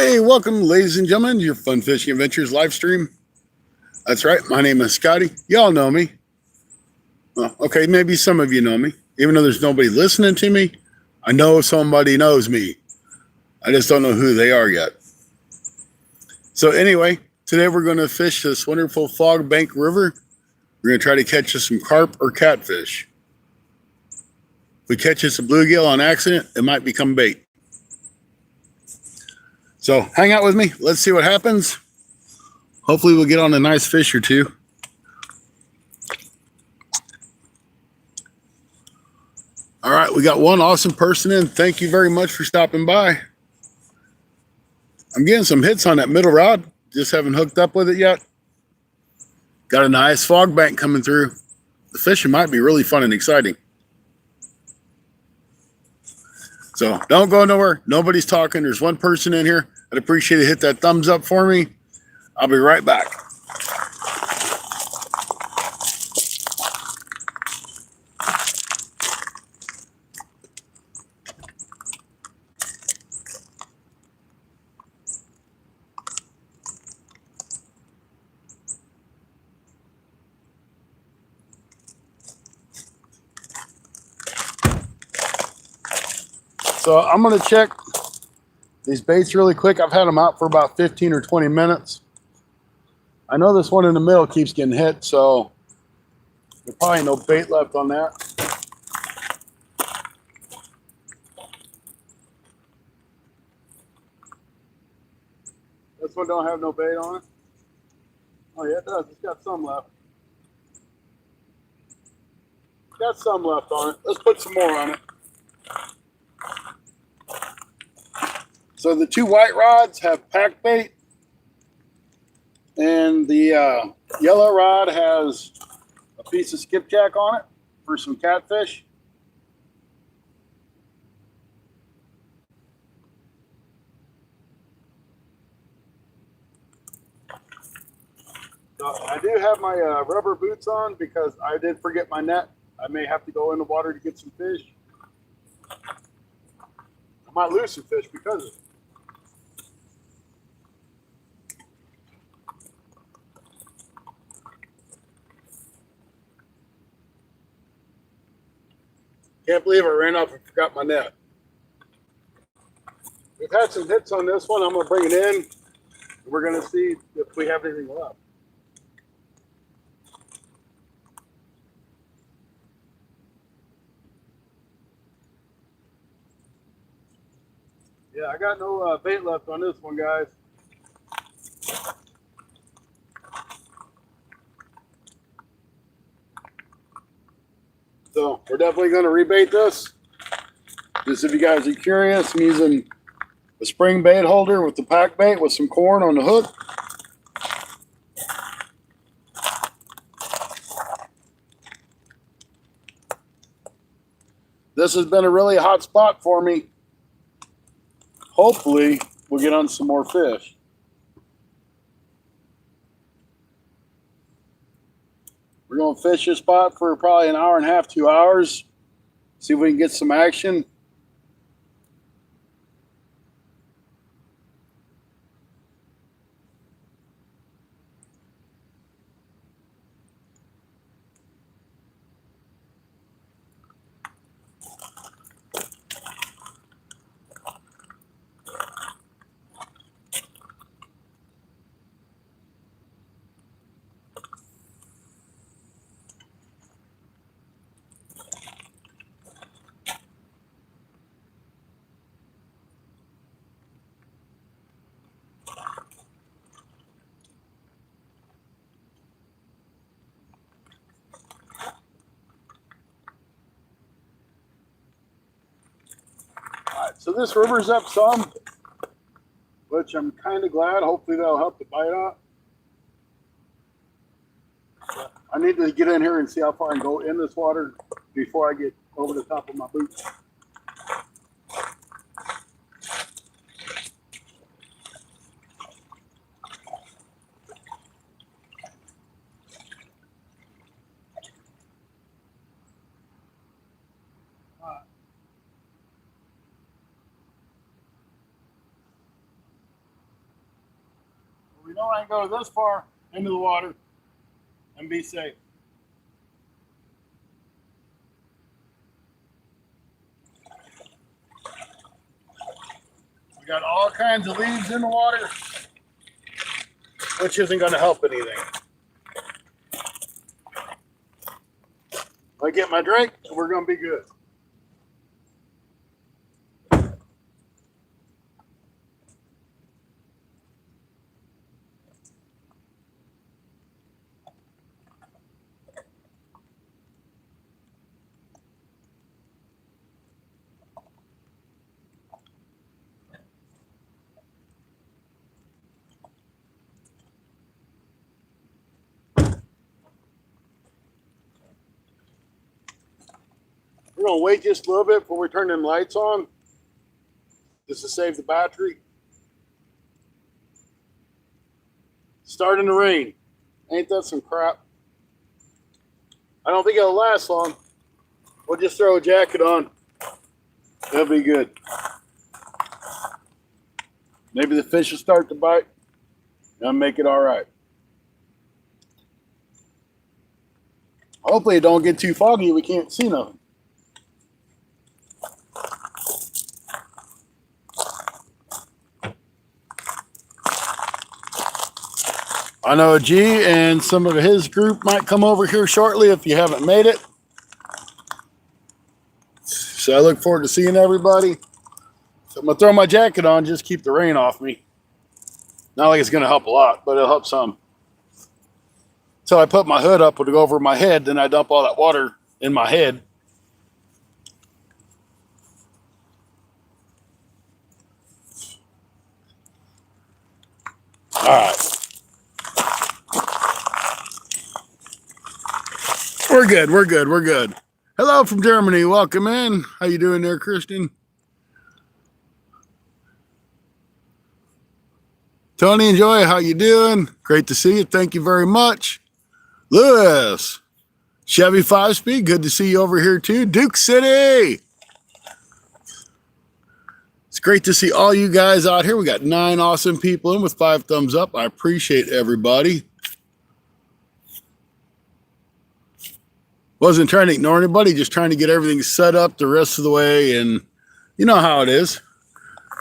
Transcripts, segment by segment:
Hey, welcome, ladies and gentlemen, to your Fun Fishing Adventures live stream. That's right, my name is Scotty. Y'all know me. Well, okay, maybe some of you know me. Even though there's nobody listening to me, I know somebody knows me. I just don't know who they are yet. So anyway, today we're going to fish this wonderful Fog Bank River. We're going to try to catch us some carp or catfish. If we catch us a bluegill on accident, it might become bait. So hang out with me. Let's see what happens. Hopefully we'll get on a nice fish or two. All right, we got one awesome person in. Thank you very much for stopping by. I'm getting some hits on that middle rod. Just haven't hooked up with it yet. Got a nice fog bank coming through. The fishing might be really fun and exciting. So don't go nowhere. Nobody's talking. There's one person in here. I'd appreciate it. Hit that thumbs up for me. I'll be right back. So I'm going to check these baits really quick. I've had them out for about 15 or 20 minutes. I know this one in the middle keeps getting hit, so there's probably no bait left on that. This one don't have no bait on it. Oh yeah, it does. It's got some left. It's got some left on it. Let's put some more on it. So the two white rods have pack bait, and the yellow rod has a piece of skipjack on it for some catfish. So I do have my rubber boots on because I did forget my net. I may have to go in the water to get some fish. I might lose some fish because of it. Can't believe I ran off and forgot my net. We've had some hits on this one. I'm going to bring it in, and we're going to see if we have anything left. Yeah, I got no bait left on this one, guys. So we're definitely going to rebait this. Just if you guys are curious, I'm using a spring bait holder with the pack bait with some corn on the hook. This has been a really hot spot for me. Hopefully we'll get on some more fish. We're going to fish this spot for probably an hour and a half, 2 hours. See if we can get some action. So this river's up some, which I'm kind of glad. Hopefully that'll help the bite out. I need to get in here and see how far I can go in this water before I get over the top of my boots. We know I can go this far into the water and be safe. We got all kinds of leaves in the water, which isn't going to help anything. I get my drink, and we're going to be good. We're going to wait just a little bit before we turn them lights on, just to save the battery. Starting to rain. Ain't that some crap? I don't think it'll last long. We'll just throw a jacket on. That'll be good. Maybe the fish will start to bite and make it all right. Hopefully it don't get too foggy. We can't see nothing. I know G and some of his group might come over here shortly if you haven't made it. So I look forward to seeing everybody. So I'm going to throw my jacket on, just keep the rain off me. Not like it's going to help a lot, but it'll help some. So I put my hood up to go over my head, then I dump all that water in my head. All right. We're good. We're good. We're good. Hello from Germany. Welcome in. How you doing there, Christian? Tony and Joy, how you doing? Great to see you. Thank you very much. Lewis, Chevy 5-Speed, good to see you over here too. Duke City. It's great to see all you guys out here. We got 9 awesome people in with 5 thumbs up. I appreciate everybody. Wasn't trying to ignore anybody, just trying to get everything set up the rest of the way, and you know how it is.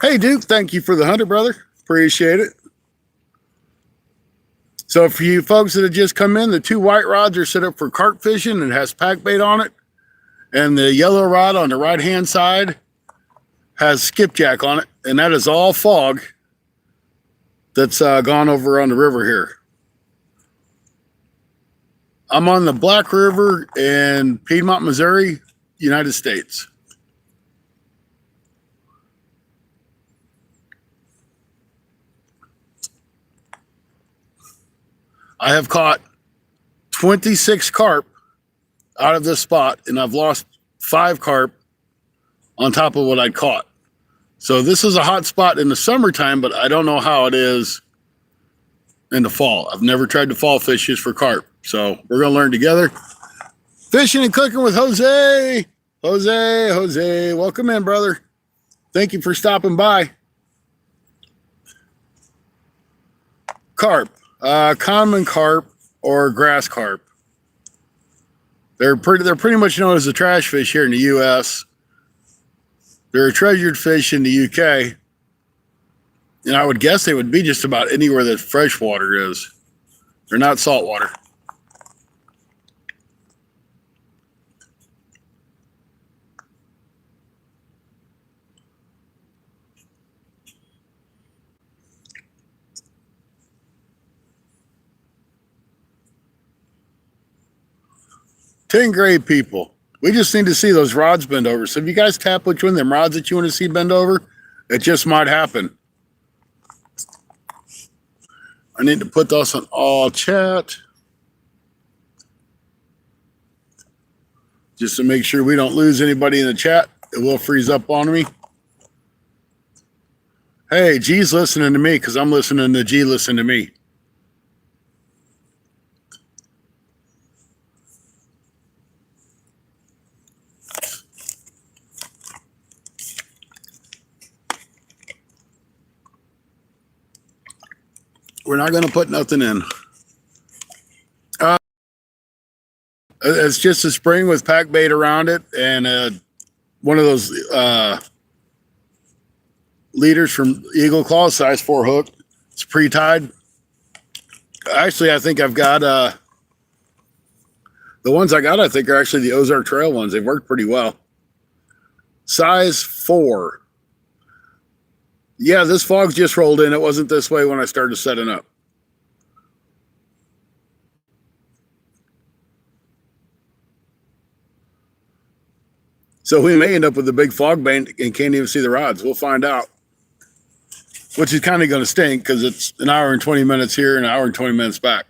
Hey, Duke, thank you for the 100, brother. Appreciate it. So for you folks that have just come in, the 2 white rods are set up for carp fishing and has pack bait on it. And the yellow rod on the right-hand side has skipjack on it, and that is all fog that's gone over on the river here. I'm on the Black River in Piedmont, Missouri, United States. I have caught 26 carp out of this spot, and I've lost 5 carp on top of what I caught. So this is a hot spot in the summertime, but I don't know how it is in the fall. I've never tried to fall fish just for carp. So we're going to learn together. Fishing and cooking with Jose. Jose, welcome in, brother. Thank you for stopping by. Carp, common carp or grass carp. They're pretty much known as a trash fish here in the U.S. They're a treasured fish in the U.K. And I would guess they would be just about anywhere that fresh water is. They're not saltwater. Great people. We just need to see those rods bend over. So if you guys tap which one of them rods that you want to see bend over, it just might happen. I need to put those on all chat, just to make sure we don't lose anybody in the chat. It will freeze up on me. Hey, G's listening to me because I'm listening to G listen to me. We're not going to put nothing in. It's just a spring with pack bait around it and one of those leaders from Eagle Claw, size 4 hook. It's pre-tied. Actually, I think I've got the ones I got, I think, are actually the Ozark Trail ones. They've worked pretty well. Size 4. Yeah, this fog just rolled in. It wasn't this way when I started setting up. So we may end up with a big fog bank and can't even see the rods. We'll find out. Which is kind of going to stink because it's an hour and 20 minutes here and an hour and 20 minutes back.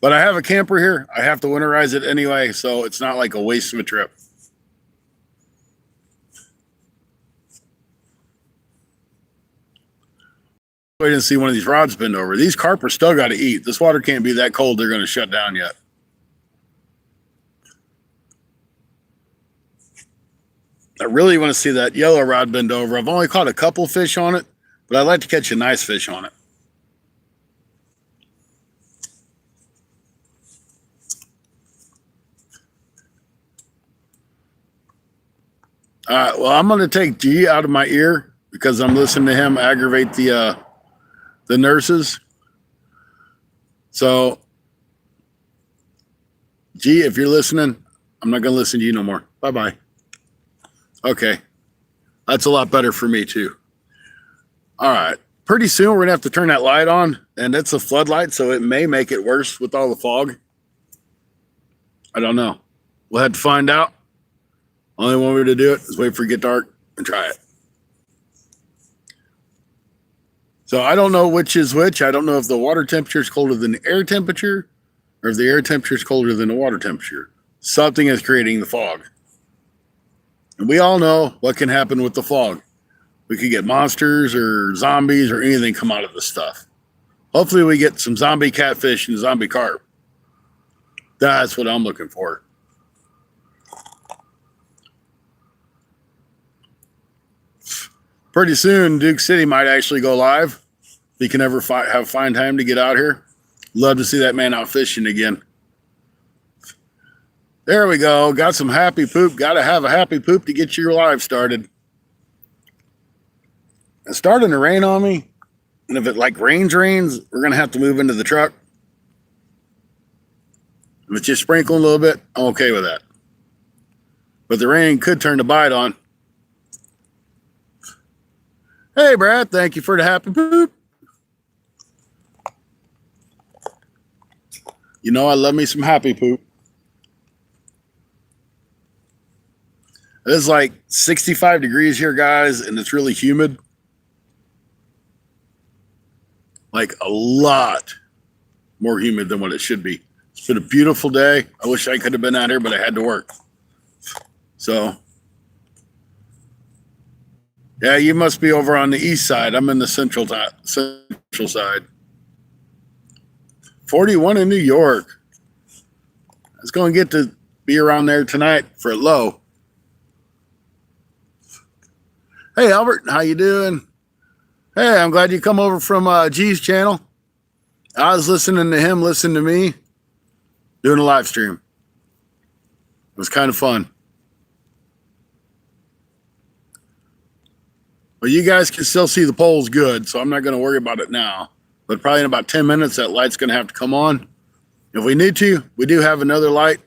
But I have a camper here. I have to winterize it anyway, so it's not like a waste of a trip. Waiting to see one of these rods bend over. These carp are still got to eat. This water can't be that cold. They're going to shut down yet. I really want to see that yellow rod bend over. I've only caught a couple fish on it, but I'd like to catch a nice fish on it. All right, well, I'm going to take G out of my ear because I'm listening to him aggravate the nurses. So, G, if you're listening, I'm not going to listen to you no more. Bye-bye. Okay. That's a lot better for me, too. All right. Pretty soon, we're going to have to turn that light on, and it's a floodlight, so it may make it worse with all the fog. I don't know. We'll have to find out. Only one way to do it is wait for it to get dark and try it. So I don't know which is which. I don't know if the water temperature is colder than the air temperature or if the air temperature is colder than the water temperature. Something is creating the fog. And we all know what can happen with the fog. We could get monsters or zombies or anything come out of this stuff. Hopefully we get some zombie catfish and zombie carp. That's what I'm looking for. Pretty soon, Duke City might actually go live. If he can ever find time to get out here. Love to see that man out fishing again. There we go. Got some happy poop. Got to have a happy poop to get your live started. It's starting to rain on me. And if it like rains, we're going to have to move into the truck. If it's just sprinkling a little bit, I'm okay with that. But the rain could turn to bite on. Hey, Brad, thank you for the happy poop. You know, I love me some happy poop. It's like 65 degrees here, guys, and it's really humid. Like a lot more humid than what it should be. It's been a beautiful day. I wish I could have been out here, but I had to work. So, yeah, you must be over on the east side. I'm in the central side. 41 in New York. It's going to get to be around there tonight for a low. Hey, Albert, how you doing? Hey, I'm glad you come over from G's channel. I was listening to him, listen to me, doing a live stream. It was kind of fun. Well, you guys can still see the poles good, so I'm not going to worry about it now. But probably in about 10 minutes, that light's going to have to come on. If we need to, we do have another light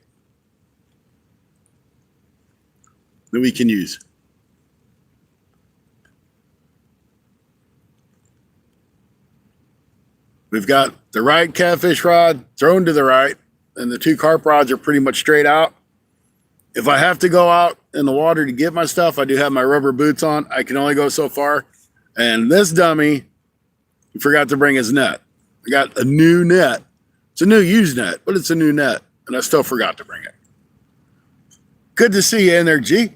that we can use. We've got the right catfish rod thrown to the right, and the 2 carp rods are pretty much straight out. If I have to go out in the water to get my stuff, I do have my rubber boots on. I can only go so far. And this dummy forgot to bring his net. I got a new net. It's a new used net, but it's a new net, and I still forgot to bring it. Good to see you in there, G.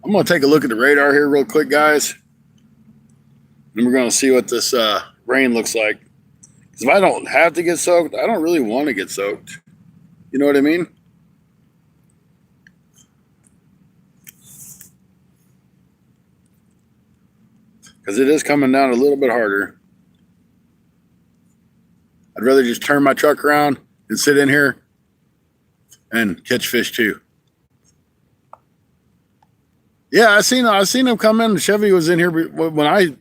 I'm going to take a look at the radar here real quick, guys. And we're going to see what this rain looks like. Because if I don't have to get soaked, I don't really want to get soaked. You know what I mean? because it is coming down a little bit harder. I'd rather just turn my truck around and sit in here and catch fish too. Yeah, I seen him come in. Chevy was in here when I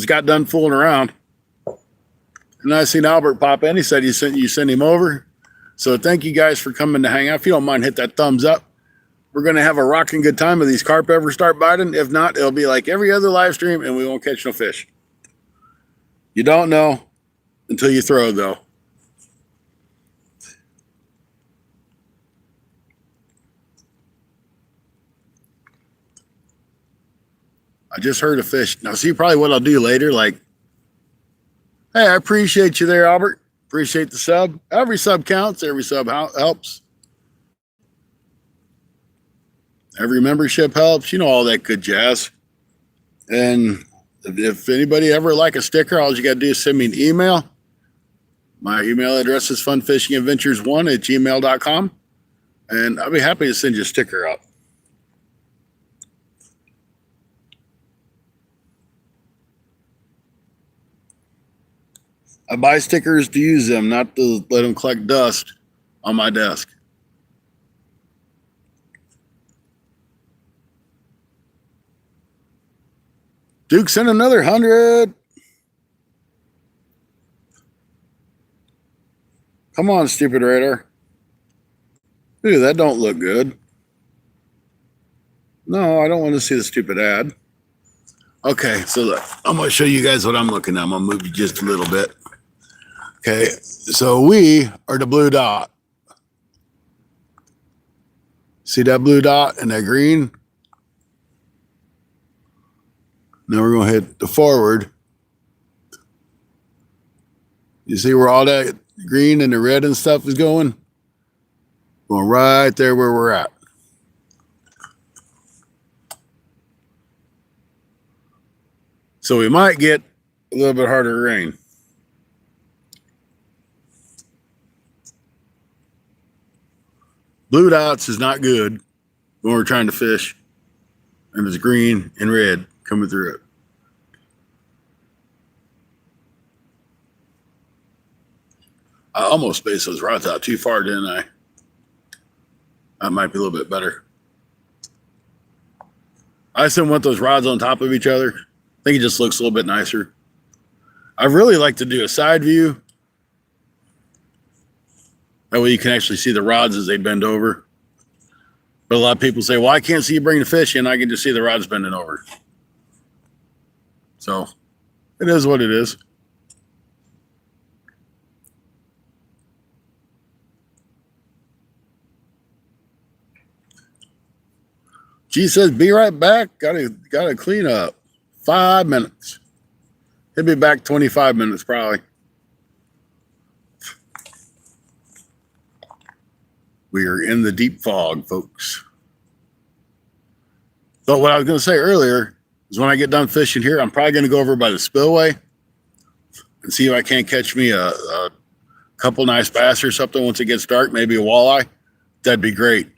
got done fooling around, and I seen Albert pop in. He said you sent him over. So thank you guys for coming to hang out. If you don't mind, hit that thumbs up. We're gonna have a rocking good time if these carp ever start biting. If not, it'll be like every other live stream, and we won't catch no fish. You don't know until you throw, though. I just heard a fish. Now, see, probably what I'll do later, like, hey, I appreciate you there, Albert. Appreciate the sub. Every sub counts. Every sub helps. Every membership helps. You know, all that good jazz. And if anybody ever like a sticker, all you got to do is send me an email. My email address is funfishingadventures1@gmail.com. And I'll be happy to send you a sticker out. I buy stickers to use them, not to let them collect dust on my desk. Duke, send another 100. Come on, stupid radar. Ooh, that don't look good. No, I don't want to see the stupid ad. Okay, so look, I'm going to show you guys what I'm looking at. I'm going to move you just a little bit. Okay, so we are the blue dot. See that blue dot and that green? Now we're going to hit the forward. You see where all that green and the red and stuff is going? Going right there where we're at. So we might get a little bit harder rain. Blue dots is not good when we're trying to fish, and it's green and red coming through it. I almost spaced those rods out too far, didn't I? That might be a little bit better. I still want those rods on top of each other. I think it just looks a little bit nicer. I really like to do a side view. That way you can actually see the rods as they bend over. But a lot of people say, well, I can't see you bring the fish in. I can just see the rods bending over. So it is what it is. G says, be right back. Gotta clean up. 5 minutes. He'll be back 25 minutes probably. We are in the deep fog, folks. So what I was going to say earlier is when I get done fishing here, I'm probably going to go over by the spillway and see if I can't catch me a couple nice bass or something once it gets dark, maybe a walleye. That'd be great.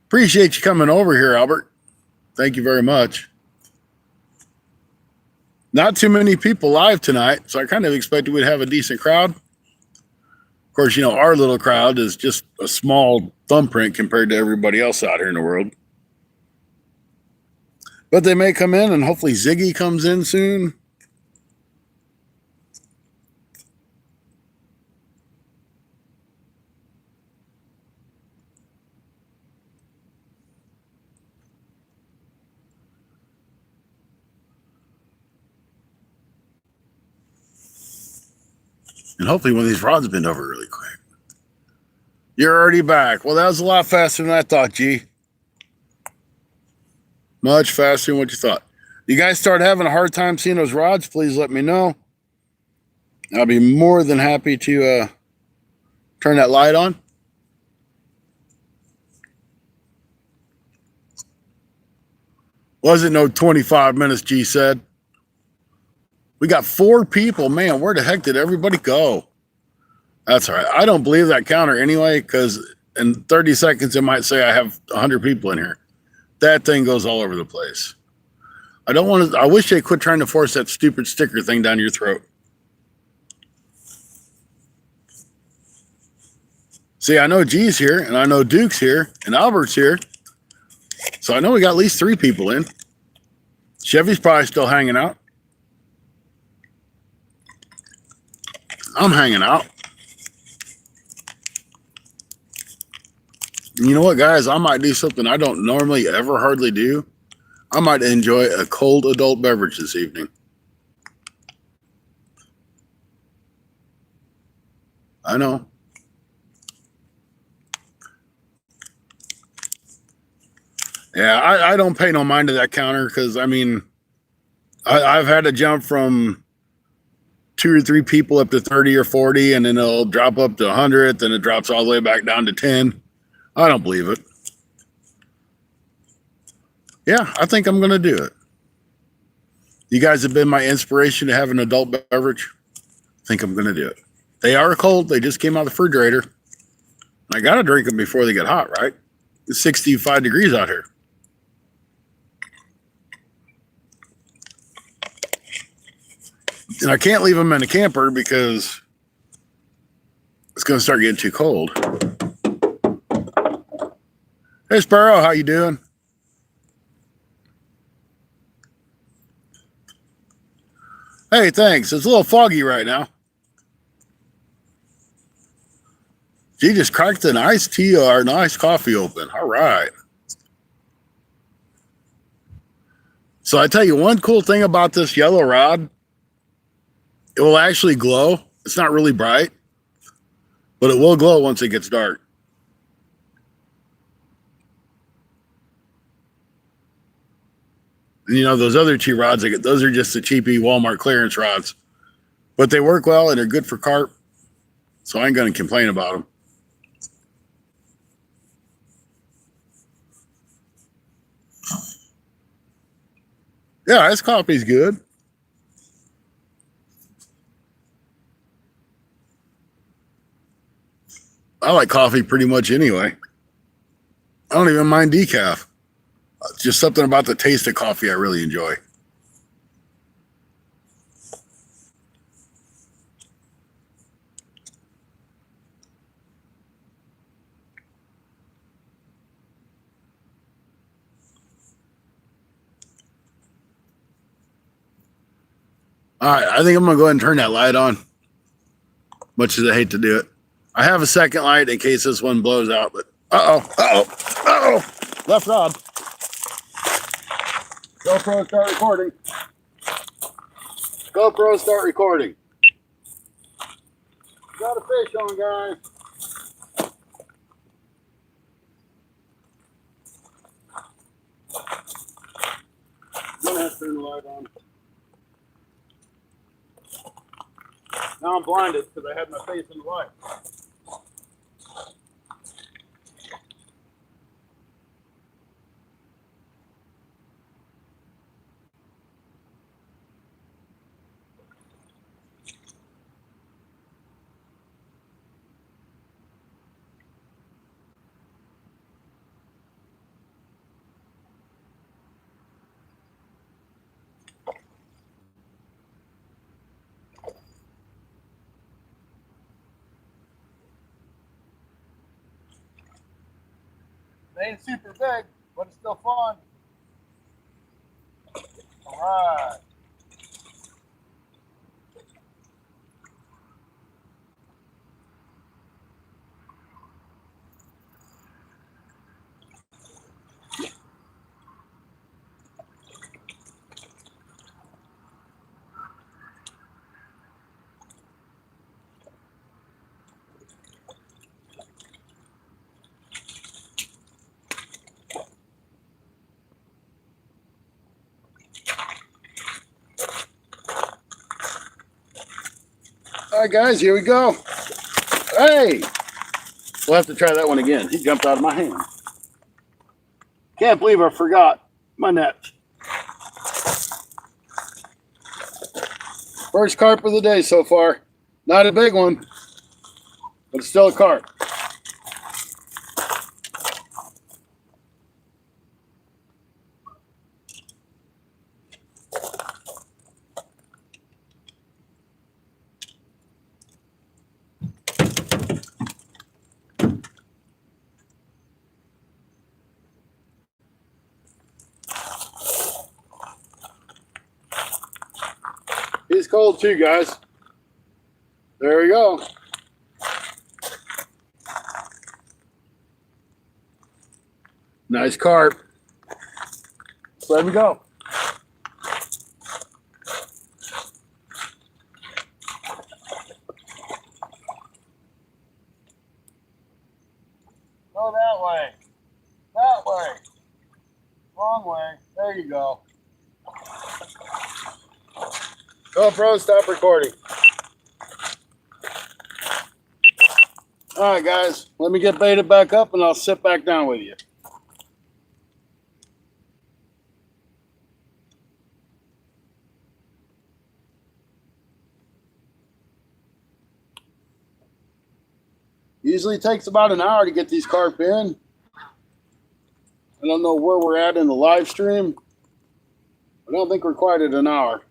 Appreciate you coming over here, Albert. Thank you very much. Not too many people live tonight, so I kind of expected we'd have a decent crowd. Of course, you know, our little crowd is just a small thumbprint compared to everybody else out here in the world. But they may come in, and hopefully Ziggy comes in soon. And hopefully one of these rods bend over really quick. You're already back. Well, that was a lot faster than I thought, G. Much faster than what you thought. You guys start having a hard time seeing those rods, please let me know. I'll be more than happy to turn that light on. Wasn't no 25 minutes, G said. We got 4 people. Man, where the heck did everybody go? That's all right. I don't believe that counter anyway, because in 30 seconds, it might say I have 100 people in here. that thing goes all over the place. I don't want to. I wish they quit trying to force that stupid sticker thing down your throat. See, I know G's here, and I know Duke's here, and Albert's here. So I know we got at least 3 people in. Chevy's probably still hanging out. I'm hanging out. And you know what, guys? I might do something I don't normally ever hardly do. I might enjoy a cold adult beverage this evening. I know. Yeah, I don't pay no mind to that counter because, I mean, I've had to jump from 2 or 3 people up to 30 or 40, and then it'll drop up to 100, then it drops all the way back down to 10. I don't believe it. Yeah, I think I'm going to do it. You guys have been my inspiration to have an adult beverage. I think I'm going to do it. They are cold. They just came out of the refrigerator. I got to drink them before they get hot, right? It's 65 degrees out here. And I can't leave them in a camper because it's going to start getting too cold. Hey, Sparrow, how you doing? Hey, thanks. It's a little foggy right now. She just cracked an iced tea or an iced coffee open. All right. So I tell you one cool thing about this yellow rod. It will actually glow. It's not really bright, but it will glow once it gets dark. And you know, those other 2 rods, those are just the cheapy Walmart clearance rods. But they work well and they're good for carp. So I ain't going to complain about them. Yeah, this coffee's good. I like coffee pretty much anyway. I don't even mind decaf. Just something about the taste of coffee I really enjoy. All right, I think I'm going to go ahead and turn that light on, much as I hate to do it. I have a second light in case this one blows out, but left rod. GoPro, start recording. GoPro, start recording. Got a fish on, guys. I'm gonna have to turn the light on. Now I'm blinded because I had my face in the light. They ain't super big, but it's still fun. All right. All right, guys, here we go. Hey, we'll have to try that one again. He jumped out of my hand. Can't believe I forgot my net. First carp of the day so far. Not a big one, but it's still a carp. He's cold too, guys. There we go. Nice carp. Let him go. Go that way. That way. Wrong way. There you go. GoPro, stop recording. All right, guys. Let me get baited back up and I'll sit back down with you. Usually takes about an hour to get these carp in. I don't know where we're at in the live stream. I don't think we're quite at an hour.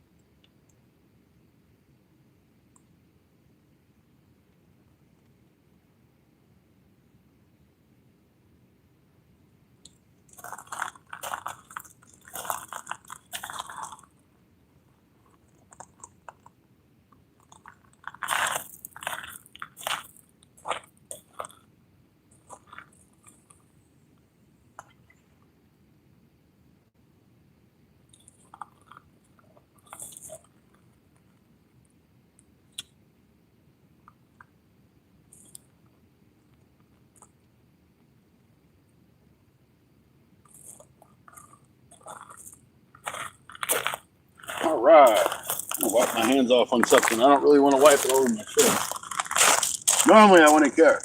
All right. I'm gonna wipe my hands off on something. I don't really want to wipe it over my shirt. Normally I wouldn't care.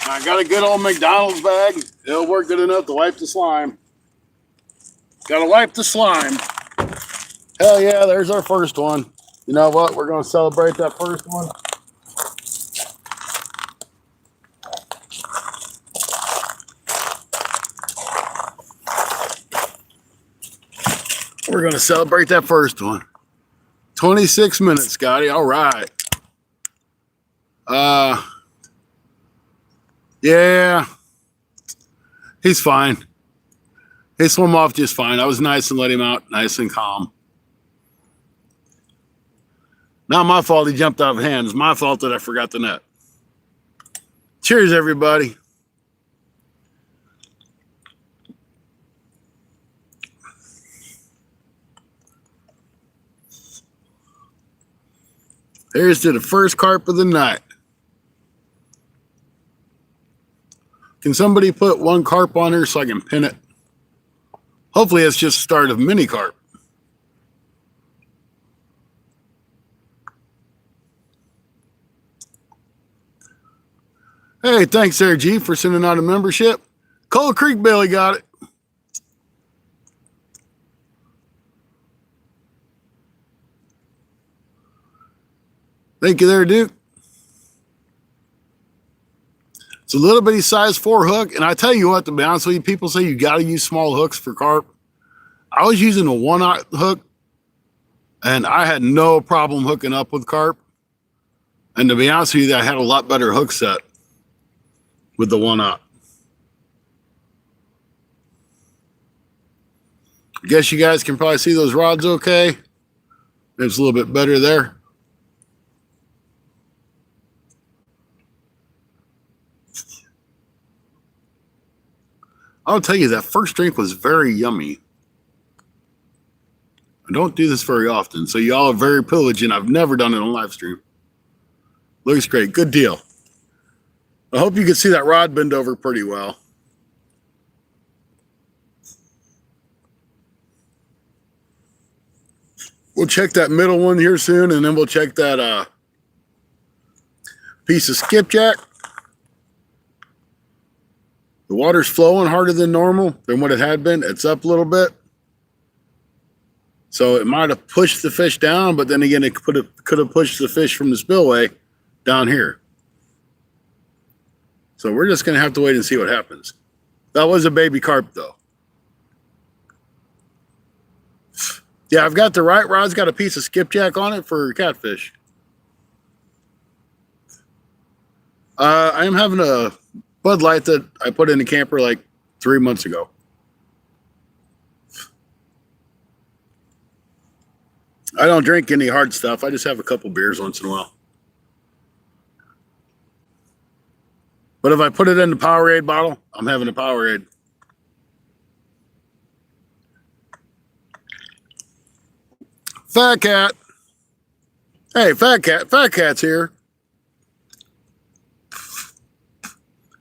I got a good old McDonald's bag. It'll work good enough to wipe the slime. Gotta wipe the slime. Hell yeah, there's our first one. You know what? We're gonna celebrate that first one. We're gonna celebrate that first one. 26 minutes, Scotty. All right. Yeah, he's fine. He swam off just fine. I was nice and let him out, nice and calm. Not my fault he jumped out of hand. It's my fault that I forgot the net. Cheers, everybody. Here's to the first carp of the night. Can somebody put one carp on her so I can pin it? Hopefully it's just the start of mini carp. Hey, thanks there, G, for sending out a membership. Cold Creek Billy got it. Thank you there, Duke. It's a little bitty size 4 hook, and I tell you what, to be honest with you, people say you got to use small hooks for carp. I was using a 1/0 hook, and I had no problem hooking up with carp. And to be honest with you, I had a lot better hook set with the 1/0. I guess you guys can probably see those rods okay. It's a little bit better there. I'll tell you, that first drink was very yummy. I don't do this very often, so y'all are very privileged, and I've never done it on live stream. Looks great. Good deal. I hope you can see that rod bend over pretty well. We'll check that middle one here soon, and then we'll check that piece of skipjack. The water's flowing harder than normal than what it had been. It's up a little bit. So it might have pushed the fish down, but then again, it could have pushed the fish from the spillway down here. So we're just going to have to wait and see what happens. That was a baby carp, though. Yeah, I've got the right rod's got a piece of skipjack on it for catfish. I am having a Bud Light that I put in the camper like 3 months ago. I don't drink any hard stuff. I just have a couple beers once in a while. But if I put it in the Powerade bottle, I'm having a Powerade. Fat Cat. Hey, Fat Cat. Fat Cat's here.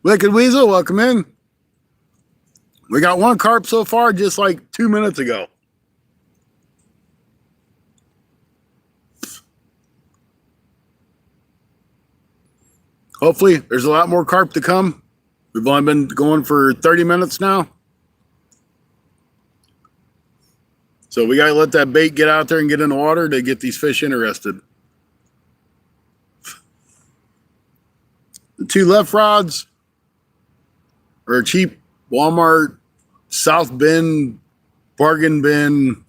Wicked Weasel, welcome in. We got one carp so far just like 2 minutes ago. Hopefully, there's a lot more carp to come. We've only been going for 30 minutes now. So we got to let that bait get out there and get in the water to get these fish interested. The 2 left rods are cheap Walmart South Bin, bargain bin,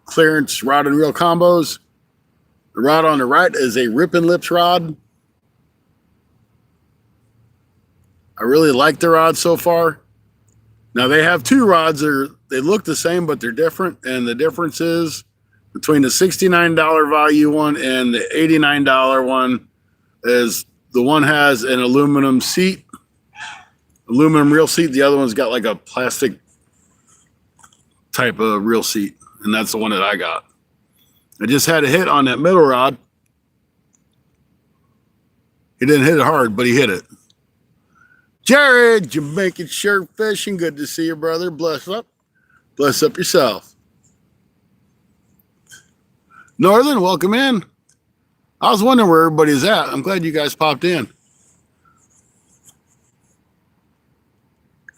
clearance rod and reel combos. The rod on the right is a Rip and Lips rod. I really like the rod so far. Now they have 2 rods. They look the same, but they're different. And the difference is between the $69 value one and the $89 one is the one has an aluminum seat, aluminum reel seat. The other one's got like a plastic type of reel seat. And that's the one that I got. I just had a hit on that middle rod. He didn't hit it hard, but he hit it. Jared, Jamaican Shirt Fishing. Good to see you, brother. Bless up. Bless up yourself. Northern, welcome in. I was wondering where everybody's at. I'm glad you guys popped in.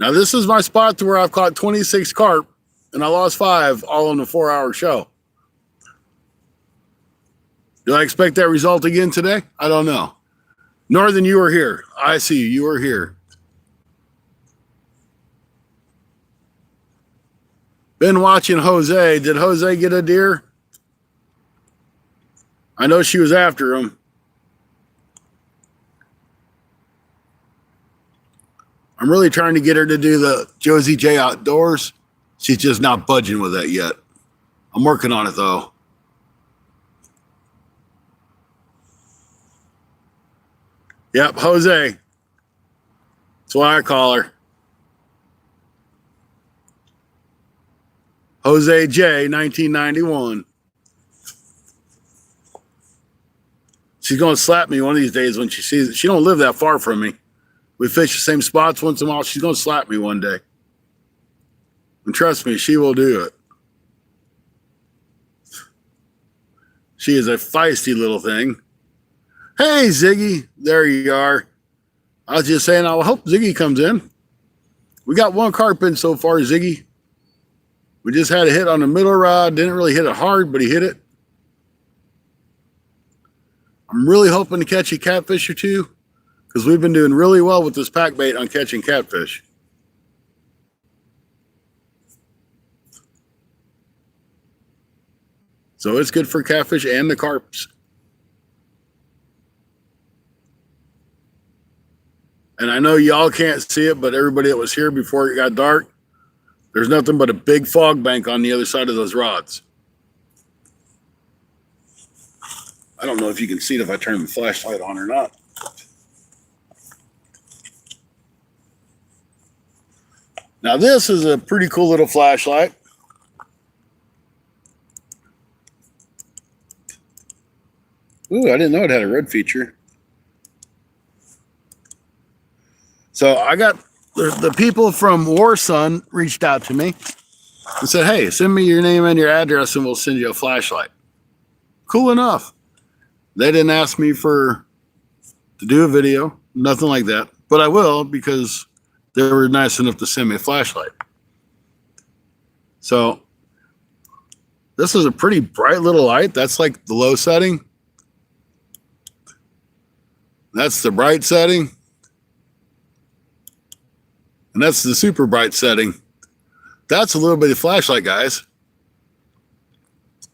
Now, this is my spot to where I've caught 26 carp, and I lost 5 all in a 4-hour show. Do I expect that result again today? I don't know. Northern, you are here. I see you. You are here. Been watching Jose. Did Jose get a deer? I know she was after him. I'm really trying to get her to do the Josie J Outdoors. She's just not budging with that yet. I'm working on it, though. Yep, Jose. That's why I call her. Jose J, 1991. She's going to slap me one of these days when she sees it. She don't live that far from me. We fish the same spots once in a while. She's going to slap me one day. And trust me, she will do it. She is a feisty little thing. Hey, Ziggy. There you are. I was just saying, I hope Ziggy comes in. We got one carp in so far, Ziggy. We just had a hit on the middle rod. Didn't really hit it hard, but he hit it. I'm really hoping to catch a catfish or 2 because we've been doing really well with this pack bait on catching catfish. So it's good for catfish and the carps. And I know y'all can't see it, but everybody that was here before it got dark, there's nothing but a big fog bank on the other side of those rods. I don't know if you can see it if I turn the flashlight on or not. Now this is a pretty cool little flashlight. Ooh, I didn't know it had a red feature. So I got the people from Warsun reached out to me and said, hey, send me your name and your address and we'll send you a flashlight. Cool enough. They didn't ask me to do a video, nothing like that. But I will because they were nice enough to send me a flashlight. So this is a pretty bright little light. That's like the low setting. That's the bright setting. And And that's the super bright setting. That's a little bit of flashlight, guys. I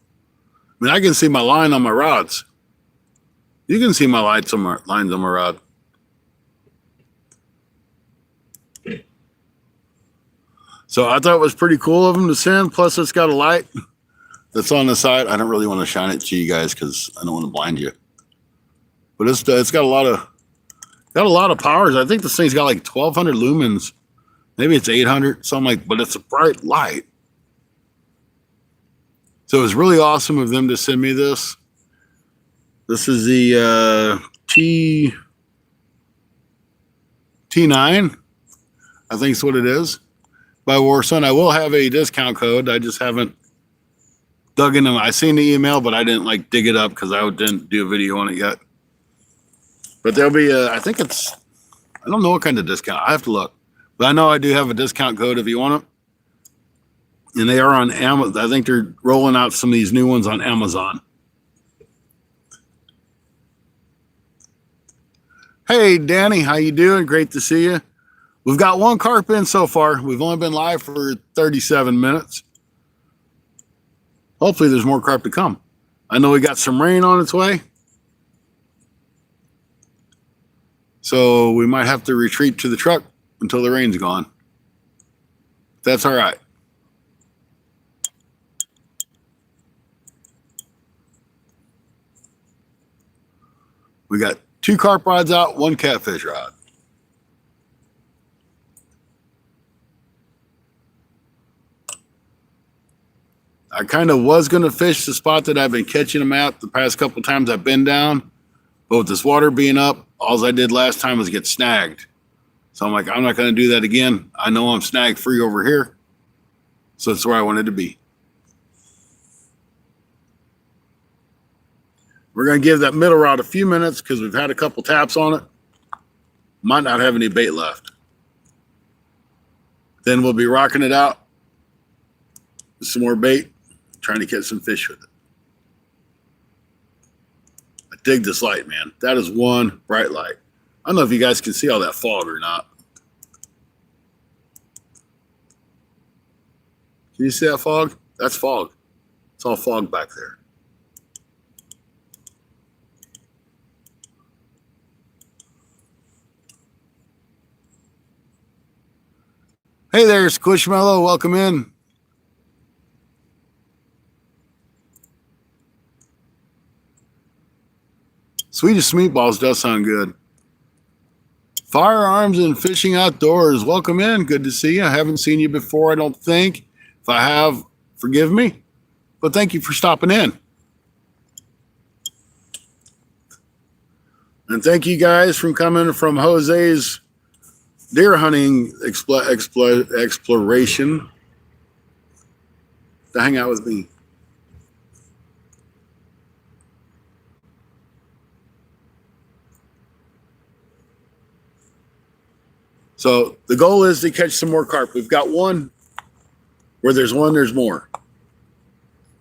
mean, I can see my line on my rods. You can see my lines on my rod. So I thought it was pretty cool of them to send. Plus, it's got a light that's on the side. I don't really want to shine it to you guys because I don't want to blind you. But it's got a lot of powers. I think this thing's got like 1,200 lumens. Maybe it's 800, something like. But it's a bright light. So it was really awesome of them to send me this. This is the T9. I think it's what it is. By Warsun. I will have a discount code. I just haven't dug into them. I seen the email, but I didn't like dig it up because I didn't do a video on it yet. But there'll be I think it's, I don't know what kind of discount. I have to look. But I know I do have a discount code if you want it. And they are on Amazon. I think they're rolling out some of these new ones on Amazon. Hey, Danny, how you doing? Great to see you. We've got one carp in so far. We've only been live for 37 minutes. Hopefully there's more carp to come. I know we got some rain on its way. So we might have to retreat to the truck until the rain's gone. That's all right. We got 2 carp rods out, 1 catfish rod. I kind of was going to fish the spot that I've been catching them at the past couple times I've been down. But with this water being up, all I did last time was get snagged. So I'm like, I'm not going to do that again. I know I'm snag free over here. So that's where I wanted to be. We're going to give that middle rod a few minutes because we've had a couple taps on it. Might not have any bait left. Then we'll be rocking it out with some more bait, trying to catch some fish with it. I dig this light, man. That is one bright light. I don't know if you guys can see all that fog or not. Can you see that fog? That's fog. It's all fog back there. Hey there, Squishmallow. Welcome in. Swedish Meatballs does sound good. Firearms and Fishing Outdoors. Welcome in. Good to see you. I haven't seen you before, I don't think. If I have, forgive me. But thank you for stopping in. And thank you guys for coming from Jose's deer hunting exploration to hang out with me. So the goal is to catch some more carp. We've got one. Where there's one, there's more. At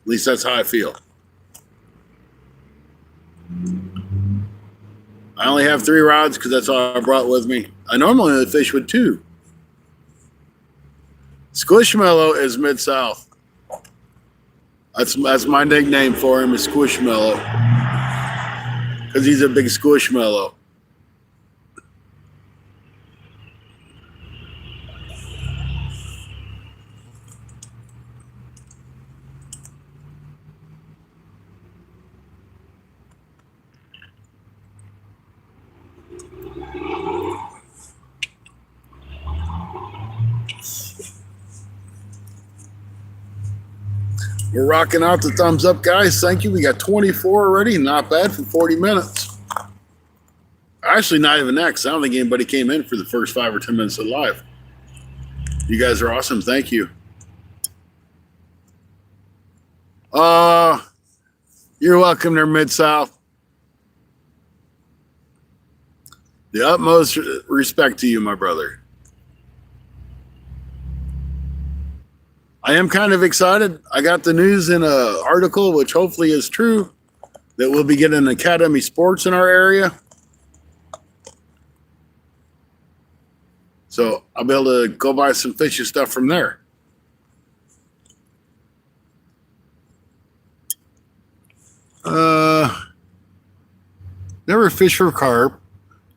least that's how I feel. I only have 3 rods because that's all I brought with me. I normally fish with 2. Squishmallow is Mid-South. That's my nickname for him, is Squishmallow. Because he's a big squishmallow. We're rocking out the thumbs up, guys. Thank you. We got 24 already. Not bad for 40 minutes. Actually, not even that, because I don't think anybody came in for the first 5 or 10 minutes of live. You guys are awesome. Thank you. You're welcome there, Mid-South. The utmost respect to you, my brother. I am kind of excited. I got the news in an article, which hopefully is true, that we'll be getting Academy Sports in our area. So I'll be able to go buy some fishing stuff from there. Never fish for carp.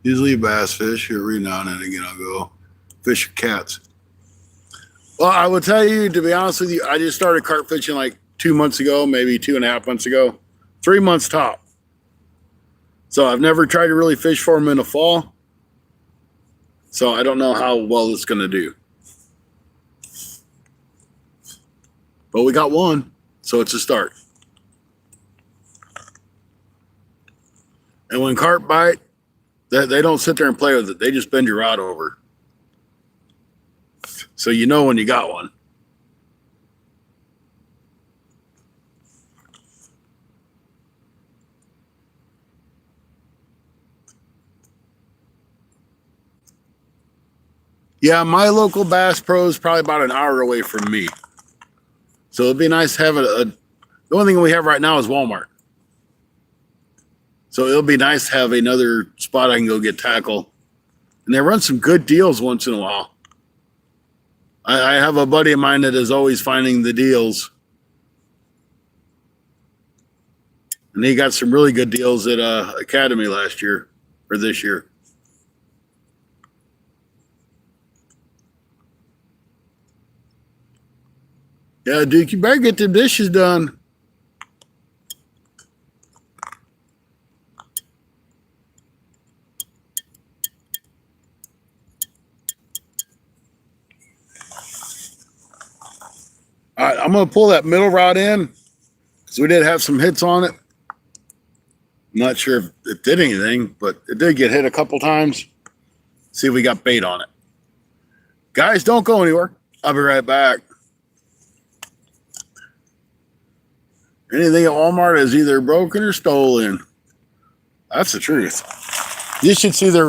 Usually bass fish. Every now and then again, I'll go fish for cats. Well, I will tell you, to be honest with you, I just started carp fishing like 2 months ago, maybe 2.5 months ago, 3 months top. So I've never tried to really fish for them in the fall. So I don't know how well it's going to do. But we got one, so it's a start. And when carp bite, they don't sit there and play with it. They just bend your rod over. So you know when you got one. Yeah, my local Bass Pro is probably about an hour away from me. So it'd be nice to have the only thing we have right now is Walmart. So it'll be nice to have another spot I can go get tackle. And they run some good deals once in a while. I have a buddy of mine that is always finding the deals. And he got some really good deals at Academy last year or this year. Yeah, Duke, you better get the dishes done. All right, I'm going to pull that middle rod in because we did have some hits on it. I'm not sure if it did anything, but it did get hit a couple times. See if we got bait on it. Guys, don't go anywhere. I'll be right back. Anything at Walmart is either broken or stolen. That's the truth. You should see their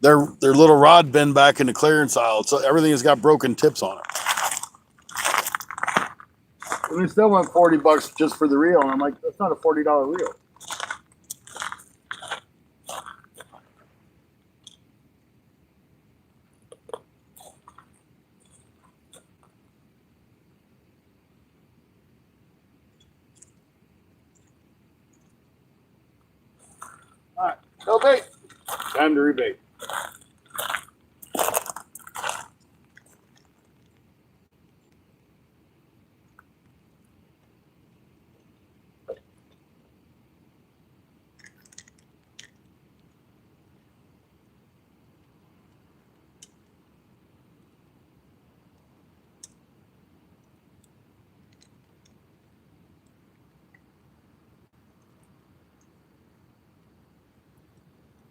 little rod bin back in the clearance aisle. So everything has got broken tips on it. And they still want $40 just for the reel. And I'm like, that's not a $40 reel. All right, no bait. Time to rebait.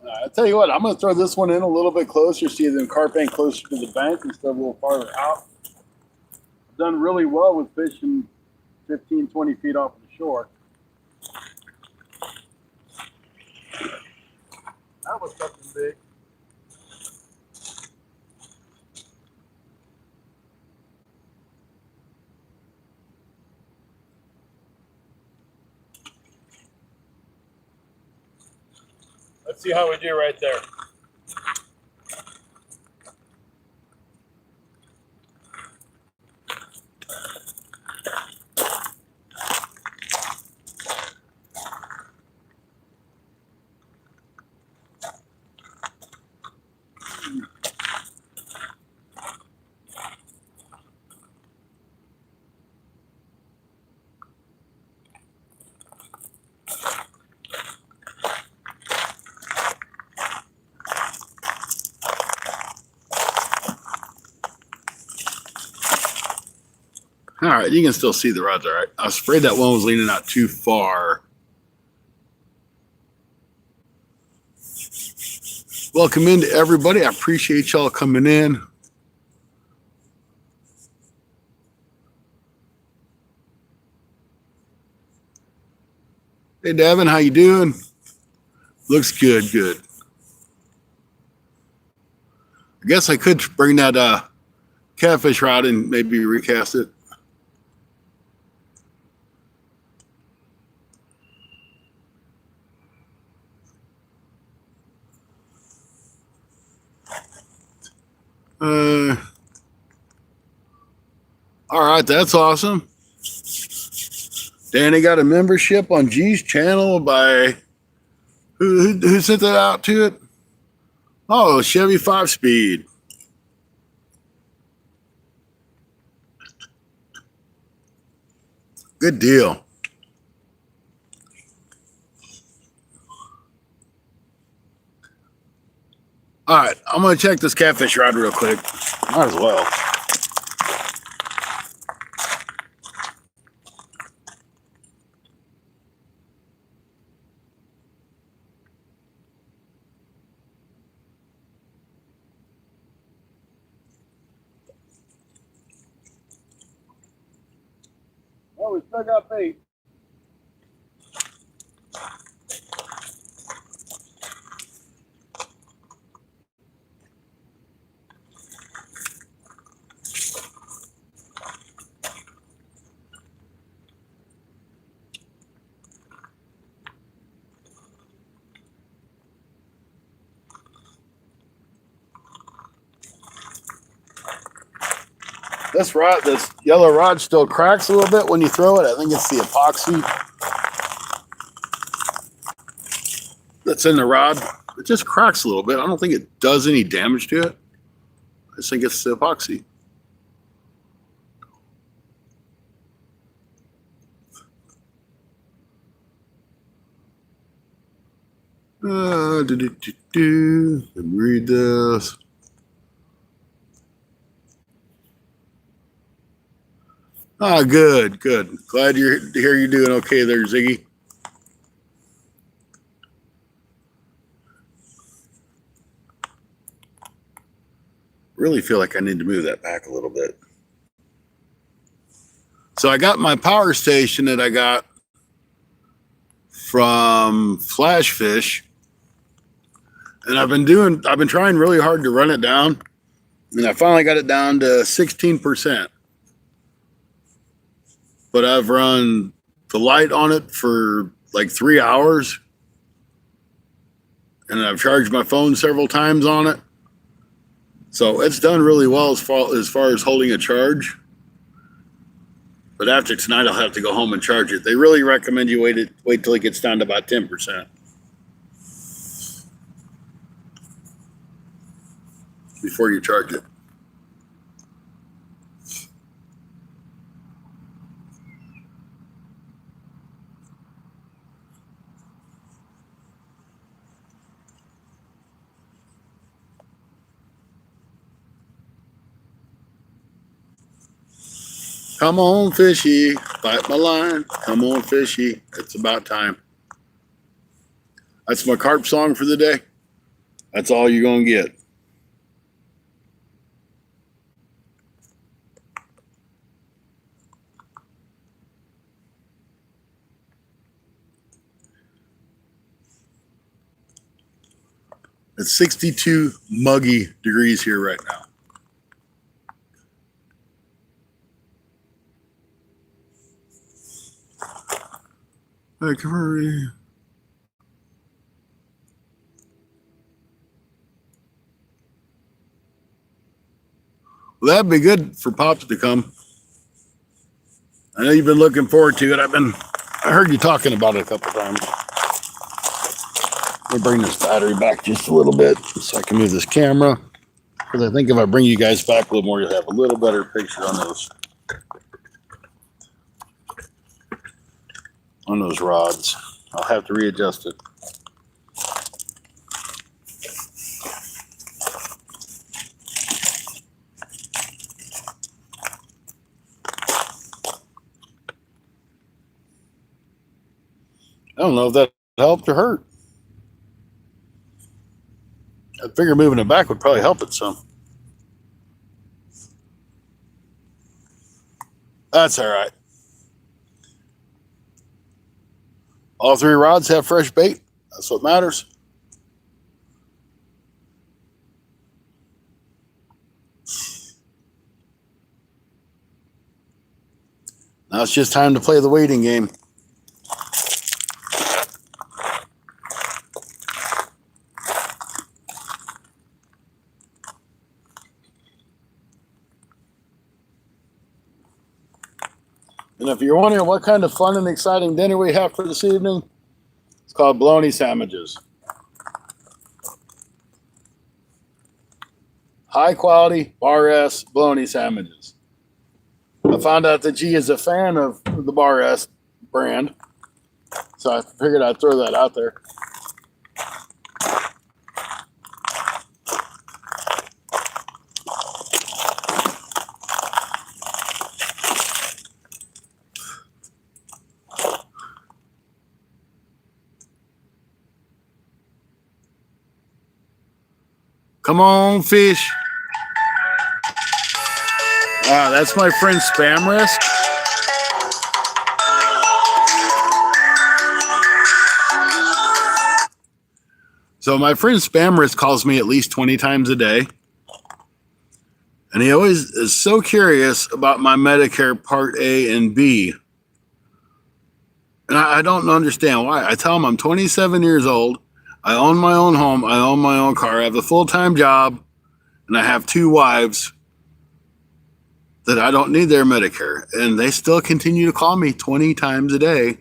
I tell you what, I'm going to throw this one in a little bit closer, see if the carp ain't closer to the bank instead of a little farther out. I've done really well with fishing 15, 20 feet off of the shore. That was something big. Let's see how we do right there. All right, you can still see the rods all right. I was afraid that one was leaning out too far. Welcome in to everybody. I appreciate y'all coming in. Hey, Devin, how you doing? Looks good, good. I guess I could bring that catfish rod and maybe recast it. Uh, all right, that's awesome. Danny got a membership on G's channel by who sent that out to it? Oh, Chevy 5-speed. Good deal. All right, I'm going to check this catfish rod real quick. Might as well. Oh, we still got bait. This rod, this yellow rod still cracks a little bit when you throw it. I think it's the epoxy that's in the rod. It just cracks a little bit. I don't think it does any damage to it. I just think it's the epoxy. Let me read this. Ah, good, good. Glad to hear you're doing okay there, Ziggy. Really feel like I need to move that back a little bit. So I got my power station that I got from Flash Fish, and I've been trying really hard to run it down, and I finally got it down to 16%. But I've run the light on it for like 3 hours, and I've charged my phone several times on it. So it's done really well as far as holding a charge. But after tonight, I'll have to go home and charge it. They really recommend you wait till it gets down to about 10% before you charge it. Come on, fishy, bite my line. Come on, fishy, it's about time. That's my carp song for the day. That's all you're going to get. It's 62 muggy degrees here right now. Hey, come on. Well, that'd be good for Pops to come. I know you've been looking forward to it. I heard you talking about it a couple times. Let me bring this battery back just a little bit so I can move this camera. Because I think if I bring you guys back a little more, you'll have a little better picture on those rods. I'll have to readjust it. I don't know if that helped or hurt. I figure moving it back would probably help it some. That's all right. All 3 rods have fresh bait. That's what matters. Now it's just time to play the waiting game. And if you're wondering what kind of fun and exciting dinner we have for this evening, it's called bologna sandwiches. High quality Bar S bologna sandwiches. I found out that G is a fan of the Bar S brand, so I figured I'd throw that out there. Come on, fish. That's my friend Spam Risk. So my friend Spam Risk calls me at least 20 times a day. And he always is so curious about my Medicare Part A and B. And I don't understand why. I tell him I'm 27 years old. I own my own home. I own my own car. I have a full-time job. And I have 2 wives that I don't need their Medicare. And they still continue to call me 20 times a day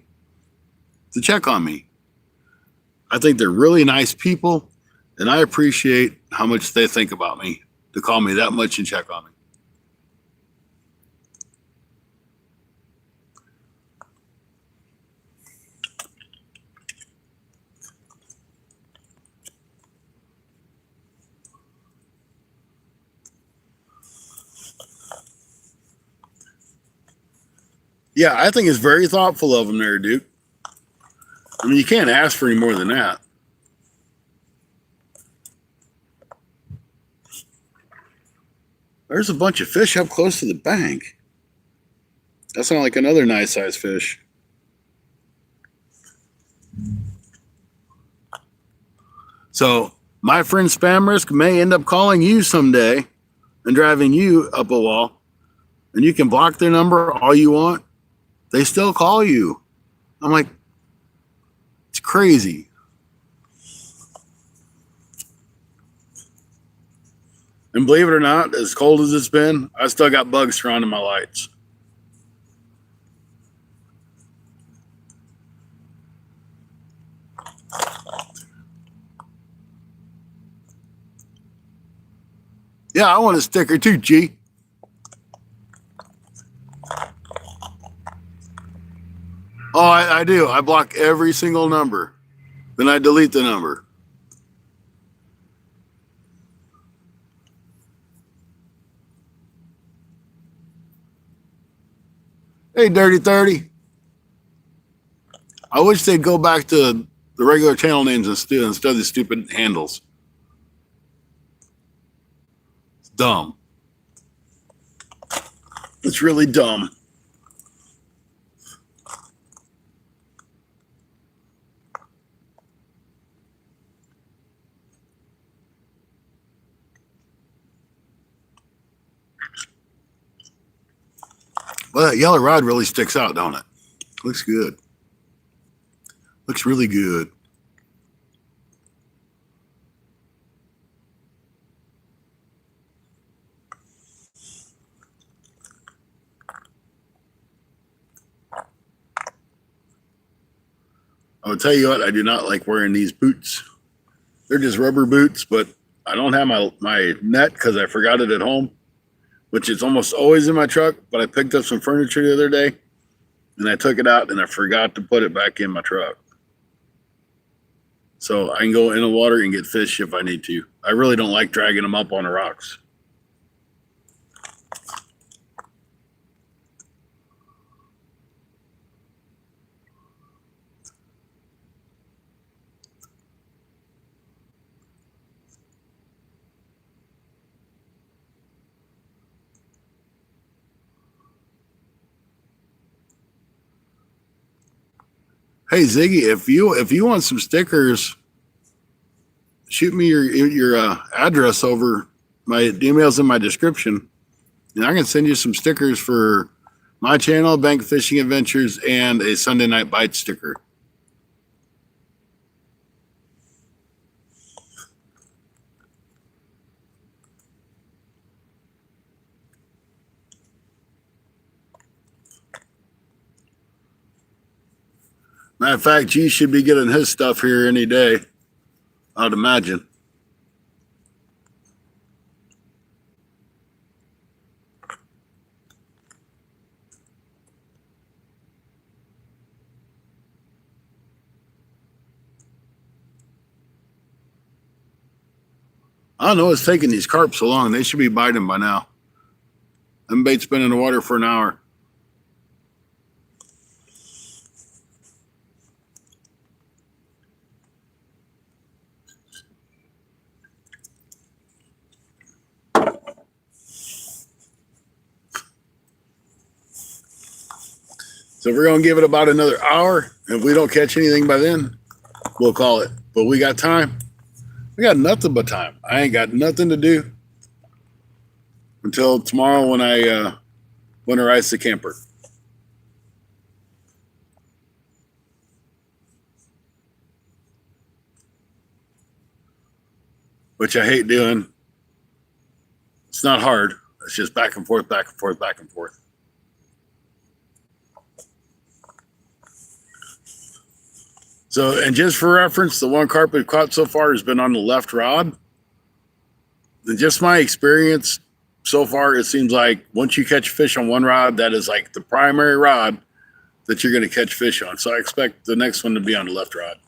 to check on me. I think they're really nice people. And I appreciate how much they think about me to call me that much and check on me. Yeah, I think it's very thoughtful of them there, Duke. I mean, you can't ask for any more than that. There's a bunch of fish up close to the bank. That sounds like another nice size fish. So my friend Spam Risk may end up calling you someday and driving you up a wall. And you can block their number all you want. They still call you. I'm like, it's crazy. And believe it or not, as cold as it's been, I still got bugs surrounding my lights. Yeah, I want a sticker too, G. Oh, I do. I block every single number. Then I delete the number. Hey, Dirty 30. I wish they'd go back to the regular channel names instead of the stupid handles. It's dumb. It's really dumb. Well, that yellow rod really sticks out, don't it? Looks good. Looks really good. I'll tell you what, I do not like wearing these boots. They're just rubber boots, but I don't have my net because I forgot it at home, which is almost always in my truck. But I picked up some furniture the other day, and I took it out, and I forgot to put it back in my truck. So I can go in the water and get fish if I need to. I really don't like dragging them up on the rocks. Hey Ziggy, if you want some stickers, shoot me your address over. My email's in my description, and I can send you some stickers for my channel, Bank Fishing Adventures, and a Sunday Night Bite sticker. Matter of fact, G should be getting his stuff here any day, I'd imagine. I don't know what's taking these carp so long. They should be biting by now. Them bait's been in the water for an hour. So we're going to give it about another hour. If we don't catch anything by then, we'll call it. But we got time. We got nothing but time. I ain't got nothing to do until tomorrow when I winterize the camper. Which I hate doing. It's not hard. It's just back and forth, back and forth, back and forth. So, and just for reference, the one carp we've caught so far has been on the left rod. And just my experience so far, it seems like once you catch fish on one rod, that is like the primary rod that you're going to catch fish on. So I expect the next one to be on the left rod.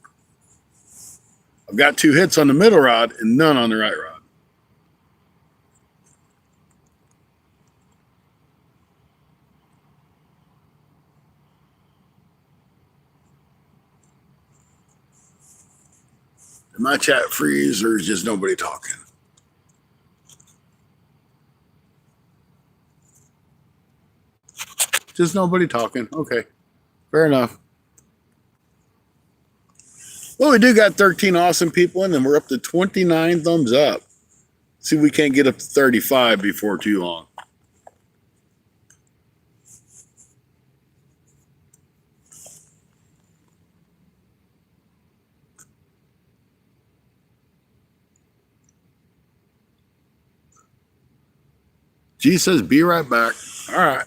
I've got 2 hits on the middle rod and none on the right rod. Did my chat freeze or is just nobody talking? Just nobody talking. Okay, fair enough. Well, we do got 13 awesome people in, and we're up to 29 thumbs up. See if we can't get up to 35 before too long. G says, be right back. All right.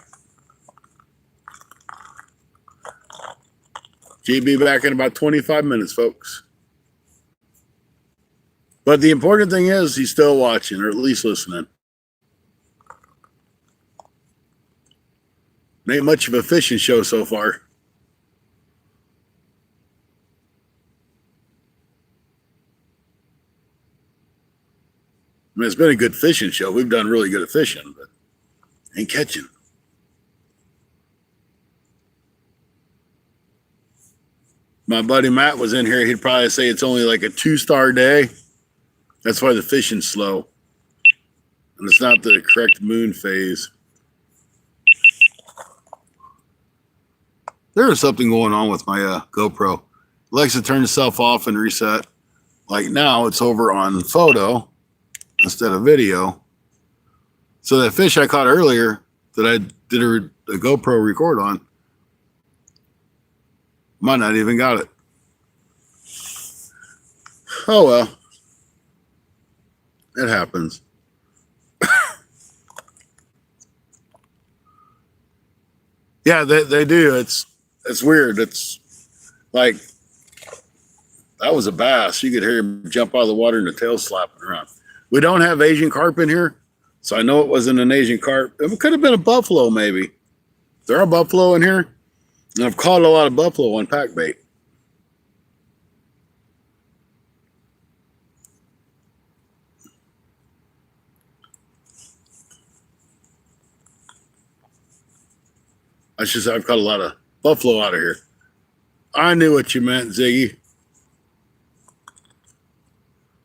G be back in about 25 minutes, folks. But the important thing is he's still watching, or at least listening. Ain't much of a fishing show so far. I mean, it's been a good fishing show. We've done really good at fishing, but ain't catching. My buddy Matt was in here. He'd probably say it's only like a 2-star day. That's why the fishing's slow. And it's not the correct moon phase. There is something going on with my GoPro. It likes to turn itself off and reset. Like now it's over on photo instead of video. So that fish I caught earlier that I did a GoPro record on, might not even got it. Oh well. It happens. Yeah, they do. It's weird. It's like that was a bass. You could hear him jump out of the water and the tail slapping around. We don't have Asian carp in here, so I know it wasn't an Asian carp. It could have been a buffalo, maybe. There are buffalo in here, and I've caught a lot of buffalo on pack bait. I've caught a lot of buffalo out of here. I knew what you meant, Ziggy.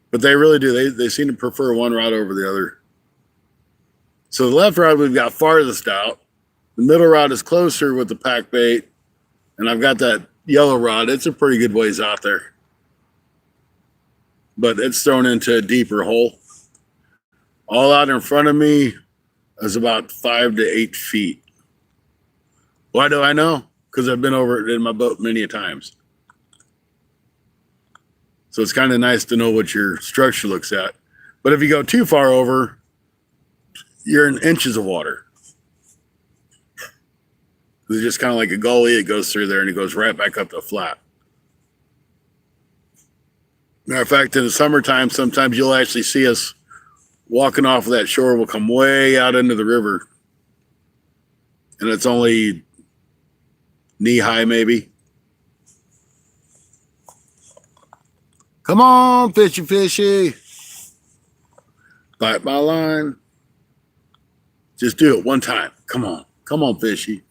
But they really do. They seem to prefer one rod over the other. So the left rod we've got farthest out. The middle rod is closer with the pack bait. And I've got that yellow rod. It's a pretty good ways out there. But it's thrown into a deeper hole. All out in front of me is about 5 to 8 feet. Why do I know? Because I've been over it in my boat many times. So it's kind of nice to know what your structure looks at. But if you go too far over, you're in inches of water. It's just kind of like a gully. It goes through there and it goes right back up to flat. Matter of fact, in the summertime, sometimes you'll actually see us walking off of that shore. We'll come way out into the river, and it's only knee high, maybe. Come on, fishy, fishy. Bite my line. Just do it one time. Come on. Come on, fishy.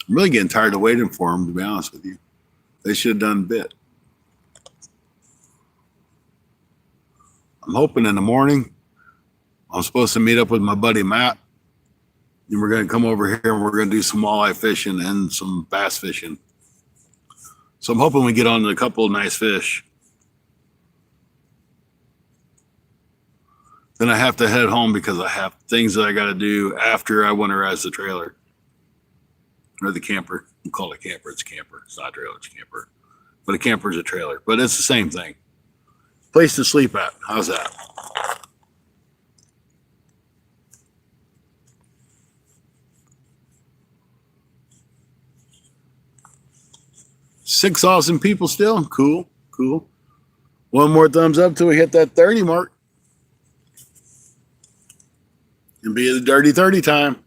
I'm really getting tired of waiting for them, to be honest with you. They should have done a bit. I'm hoping in the morning I'm supposed to meet up with my buddy Matt, and we're going to come over here and we're going to do some walleye fishing and some bass fishing. So I'm hoping we get on a couple of nice fish. Then I have to head home because I have things that I got to do after I winterize the trailer. Or the camper. We call it a camper. It's a camper. It's not a trailer. It's a camper. But a camper is a trailer. But it's the same thing. Place to sleep at. How's that? Six awesome people still. Cool. Cool. One more thumbs up till we hit that 30 mark. And be the dirty 30 time.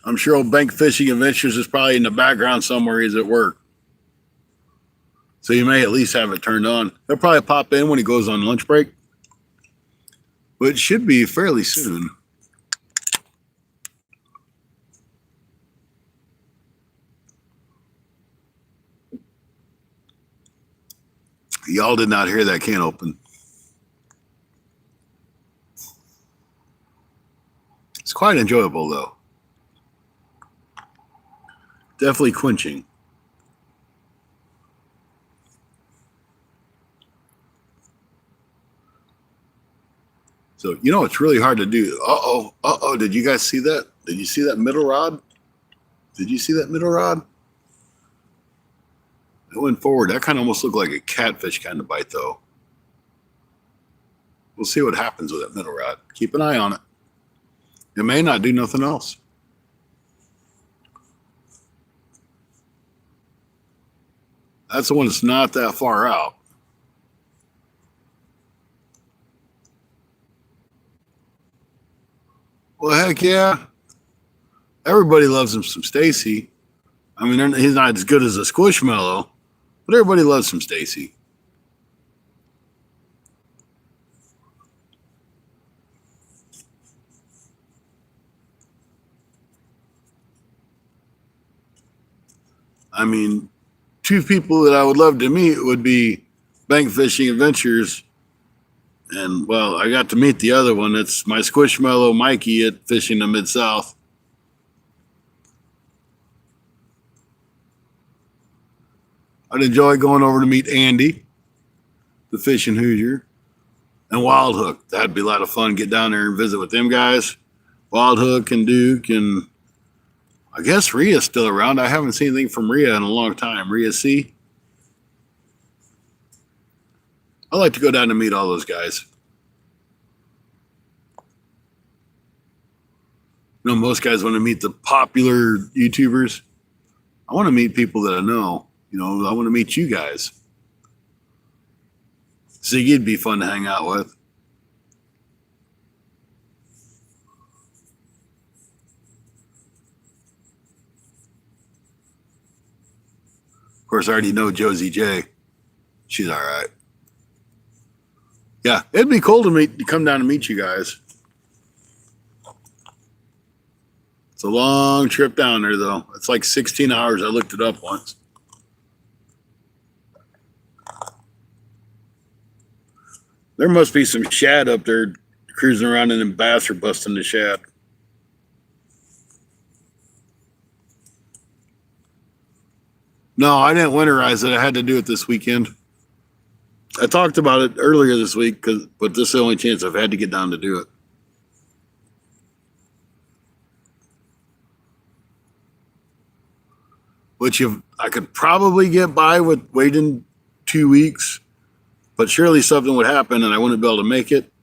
I'm sure old Bank Fishing Adventures is probably in the background somewhere. He's at work. So you may at least have it turned on. He'll probably pop in when he goes on lunch break. But it should be fairly soon. Y'all did not hear that can open. It's quite enjoyable, though. Definitely quenching. So, you know, it's really hard to do. Uh-oh. Did you guys see that? Did you see that middle rod? Did you see that middle rod? It went forward. That kind of almost looked like a catfish kind of bite, though. We'll see what happens with that middle rod. Keep an eye on it. It may not do nothing else. That's the one that's not that far out. Well, heck yeah. Everybody loves him some Stacy. I mean, he's not as good as a Squishmallow, but everybody loves some Stacy. I mean, two people that I would love to meet would be Bank Fishing Adventures. And, well, I got to meet the other one. It's my Squishmallow Mikey at Fishing the Mid-South. I'd enjoy going over to meet Andy, the Fishing Hoosier, and Wild Hook. That'd be a lot of fun. Get down there and visit with them guys. Wild Hook and Duke, and I guess Rhea's still around. I haven't seen anything from Rhea in a long time. Rhea C. I like to go down and meet all those guys. You know, most guys want to meet the popular YouTubers. I want to meet people that I know. You know, I want to meet you guys. Ziggy'd be fun to hang out with. Of course, I already know Josie J. She's all right. Yeah, it'd be cool to come down and meet you guys. It's a long trip down there, though. It's like 16 hours. I looked it up once. There must be some shad up there cruising around and them bass are busting the shad. No, I didn't winterize it. I had to do it this weekend. I talked about it earlier this week, but this is the only chance I've had to get down to do it. which if I could probably get by with waiting 2 weeks, but surely something would happen and I wouldn't be able to make it.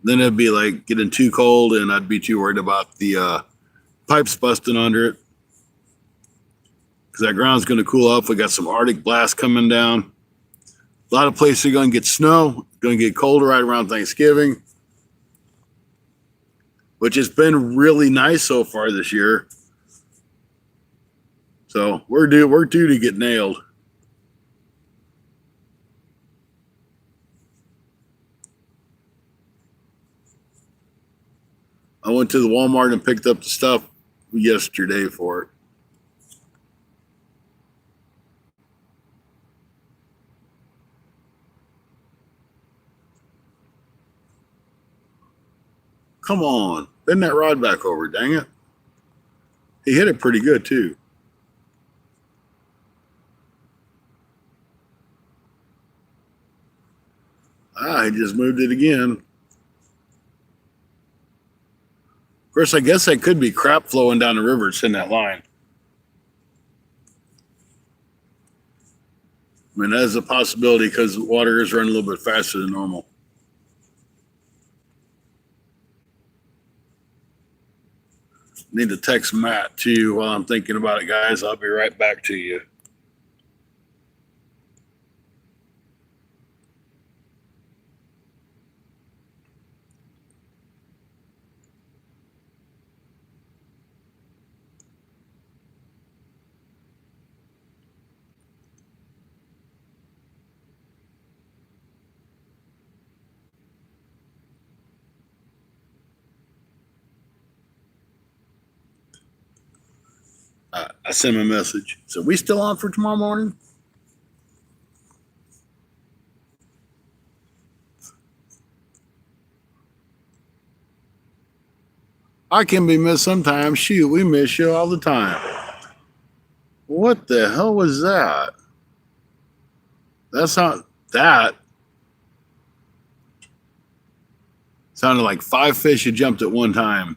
Then it'd be like getting too cold and I'd be too worried about the pipes busting under it. Because that ground's going to cool off. We got some Arctic blast coming down. A lot of places are going to get snow. Going to get colder right around Thanksgiving, which has been really nice so far this year. So we're due to get nailed. I went to the Walmart and picked up the stuff yesterday for it. Come on. Bend that rod back over, dang it. He hit it pretty good, too. He just moved it again. Of course, I guess that could be crap flowing down the river. It's in that line. I mean, that is a possibility because the water is running a little bit faster than normal. Need to text Matt too while I'm thinking about it, guys. I'll be right back to you. I sent him a message. So we still on for tomorrow morning? I can be missed sometimes. Shoot, we miss you all the time. What the hell was that? That's not that. Sounded like 5 fish had jumped at one time.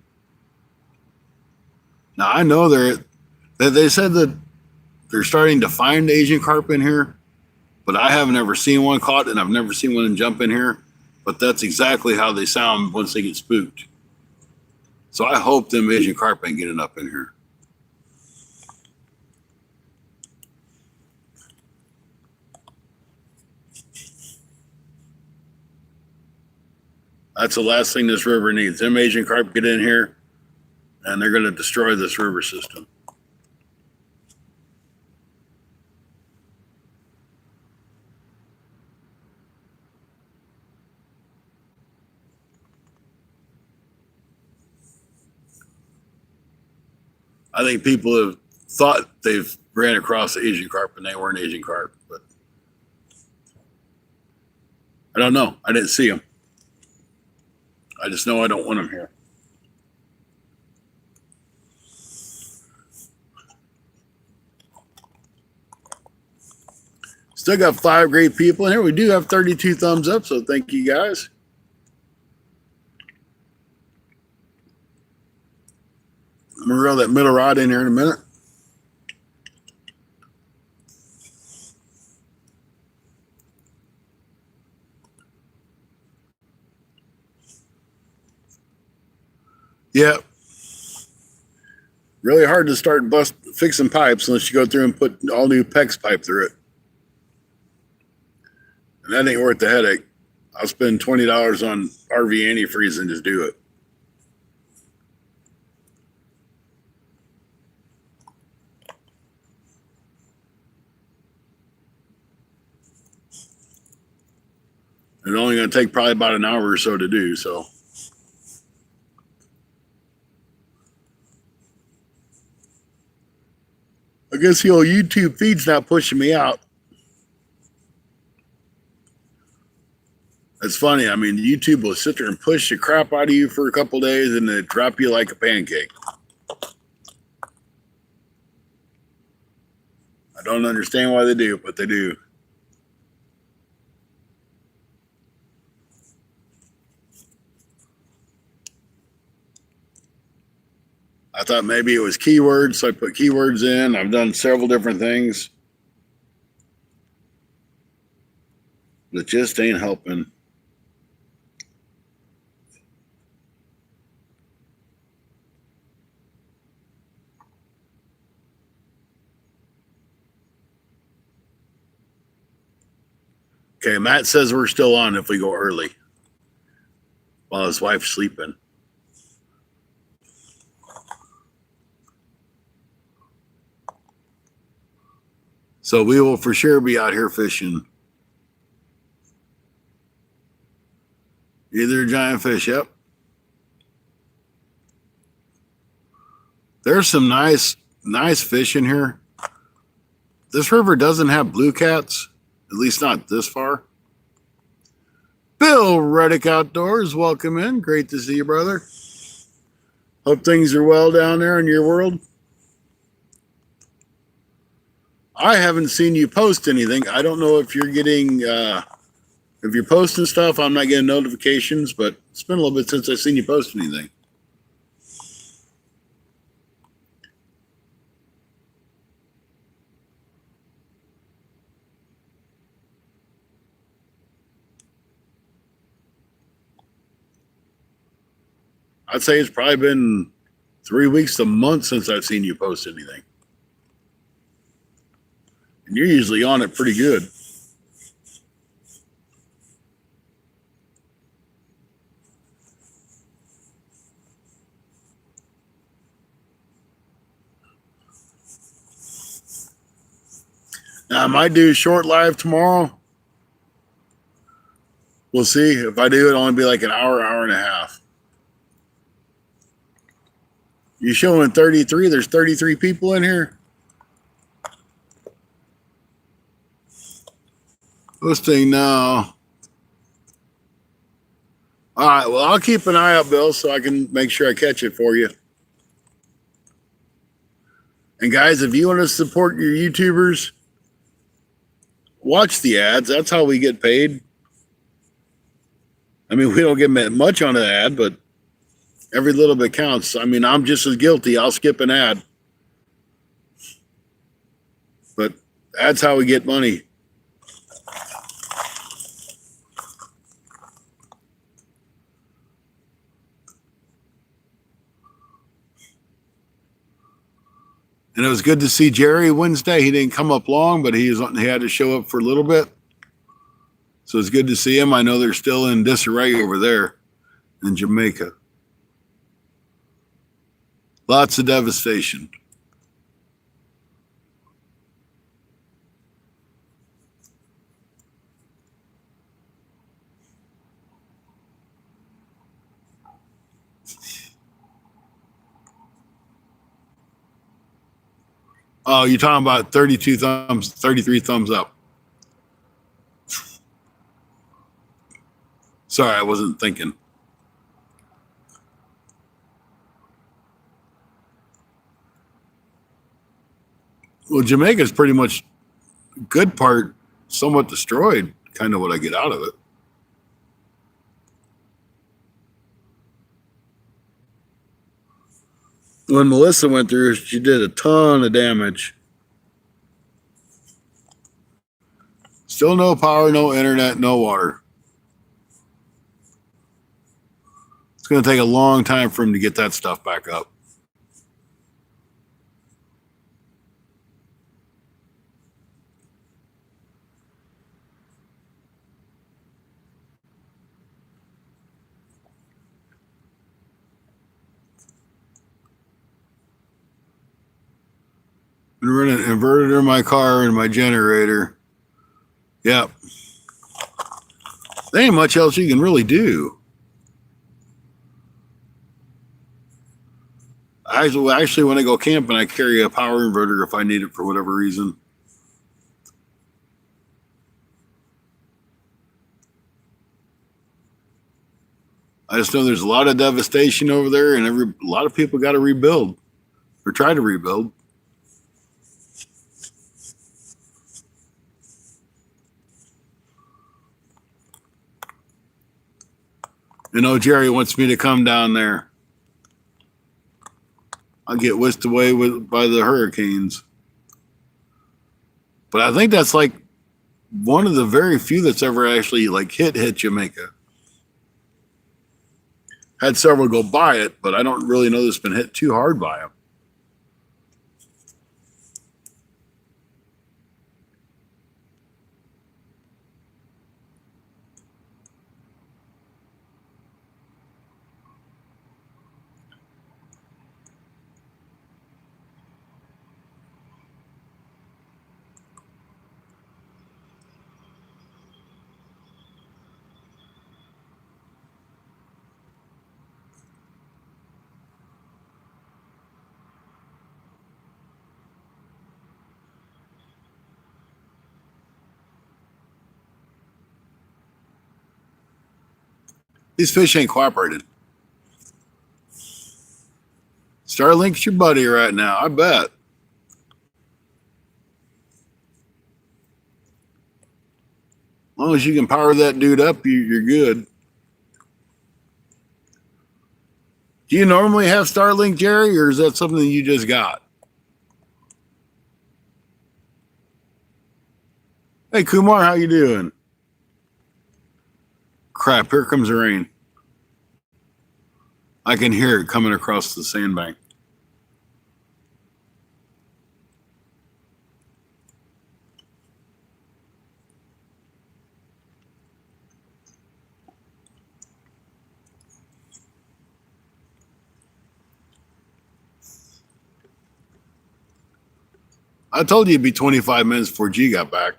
Now I know they said that they're starting to find Asian carp in here, but I haven't ever seen one caught and I've never seen one jump in here. But that's exactly how they sound once they get spooked. So I hope them Asian carp ain't getting up in here. That's the last thing this river needs. Them Asian carp get in here and they're going to destroy this river system. I think people have thought they've ran across the Asian carp and they weren't Asian carp, but I don't know. I didn't see them. I just know I don't want them here. Still got 5 great people in here. We do have 32 thumbs up, so thank you guys. I'm going to reel that middle rod in here in a minute. Yeah. Really hard to start fixing pipes unless you go through and put all new PEX pipe through it. And that ain't worth the headache. I'll spend $20 on RV antifreeze and just do it. It's only going to take probably about an hour or so to do, so. I guess the old YouTube feed's not pushing me out. It's funny. I mean, YouTube will sit there and push the crap out of you for a couple days and then drop you like a pancake. I don't understand why they do, but they do. I thought maybe it was keywords, so I put keywords in. I've done several different things. But it just ain't helping. Okay, Matt says we're still on if we go early while his wife's sleeping. So we will for sure be out here fishing. Either giant fish, yep. There's some nice fish in here. This river doesn't have blue cats, at least not this far. Bill Reddick Outdoors, welcome in. Great to see you, brother. Hope things are well down there in your world. I haven't seen you post anything. I don't know if you're getting, if you're posting stuff. I'm not getting notifications, but it's been a little bit since I've seen you post anything. I'd say it's probably been 3 weeks to a month since I've seen you post anything. And you're usually on it pretty good. Now, I might do a short live tomorrow. We'll see. If I do, it'll only be like an hour, hour and a half. You showing 33? There's 33 people in here. Posting now. All right. Well, I'll keep an eye out, Bill, so I can make sure I catch it for you. And guys, if you want to support your YouTubers, watch the ads. That's how we get paid. I mean, we don't get much on an ad, but every little bit counts. I mean, I'm just as guilty. I'll skip an ad. But that's how we get money. And it was good to see Jerry Wednesday. He didn't come up long, but he had to show up for a little bit. So it's good to see him. I know they're still in disarray over there in Jamaica. Lots of devastation. Oh, you're talking about 32 thumbs, 33 thumbs up. Sorry, I wasn't thinking. Well, Jamaica's pretty much good part somewhat destroyed, kind of what I get out of it. When Melissa went through, she did a ton of damage. Still no power, no internet, no water. It's going to take a long time for him to get that stuff back up. Been running an inverter in my car and my generator. Yep. There ain't much else you can really do. I actually, when I go camping, I carry a power inverter if I need it for whatever reason. I just know there's a lot of devastation over there, and a lot of people got to rebuild or try to rebuild. You know, Jerry wants me to come down there. I'll get whisked away by the hurricanes. But I think that's like one of the very few that's ever actually like hit Jamaica. Had several go by it, but I don't really know that's been hit too hard by them. These fish ain't cooperating. Starlink's your buddy right now, I bet. As long as you can power that dude up, you're good. Do you normally have Starlink, Jerry, or is that something that you just got? Hey, Kumar, how you doing? Crap, here comes the rain. I can hear it coming across the sandbank. I told you it'd be 25 minutes before G got back.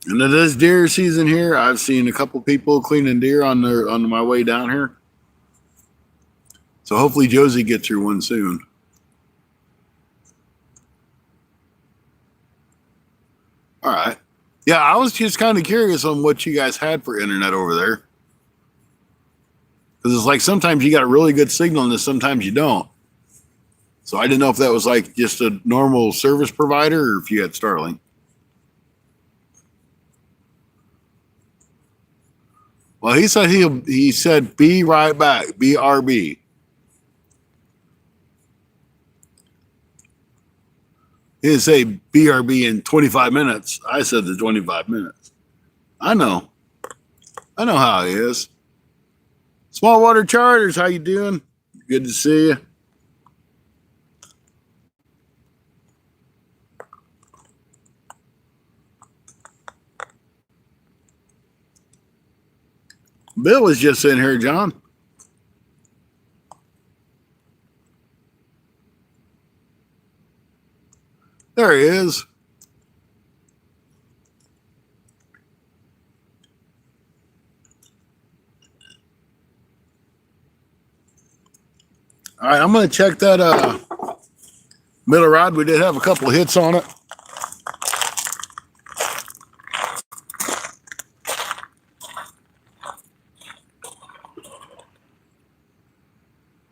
And it is deer season here. I've seen a couple people cleaning deer on my way down here. So hopefully Josie gets through one soon. All right. Yeah, I was just kind of curious on what you guys had for internet over there. Because it's like sometimes you got a really good signal and sometimes you don't. So I didn't know if that was like just a normal service provider or if you had Starlink. Well, he said be right back, BRB. He didn't say BRB in 25 minutes. I said the 25 minutes. I know how he is. Small Water Charters, how you doing? Good to see you. Bill was just in here, John. There he is. All right, I'm going to check that middle rod. We did have a couple of hits on it.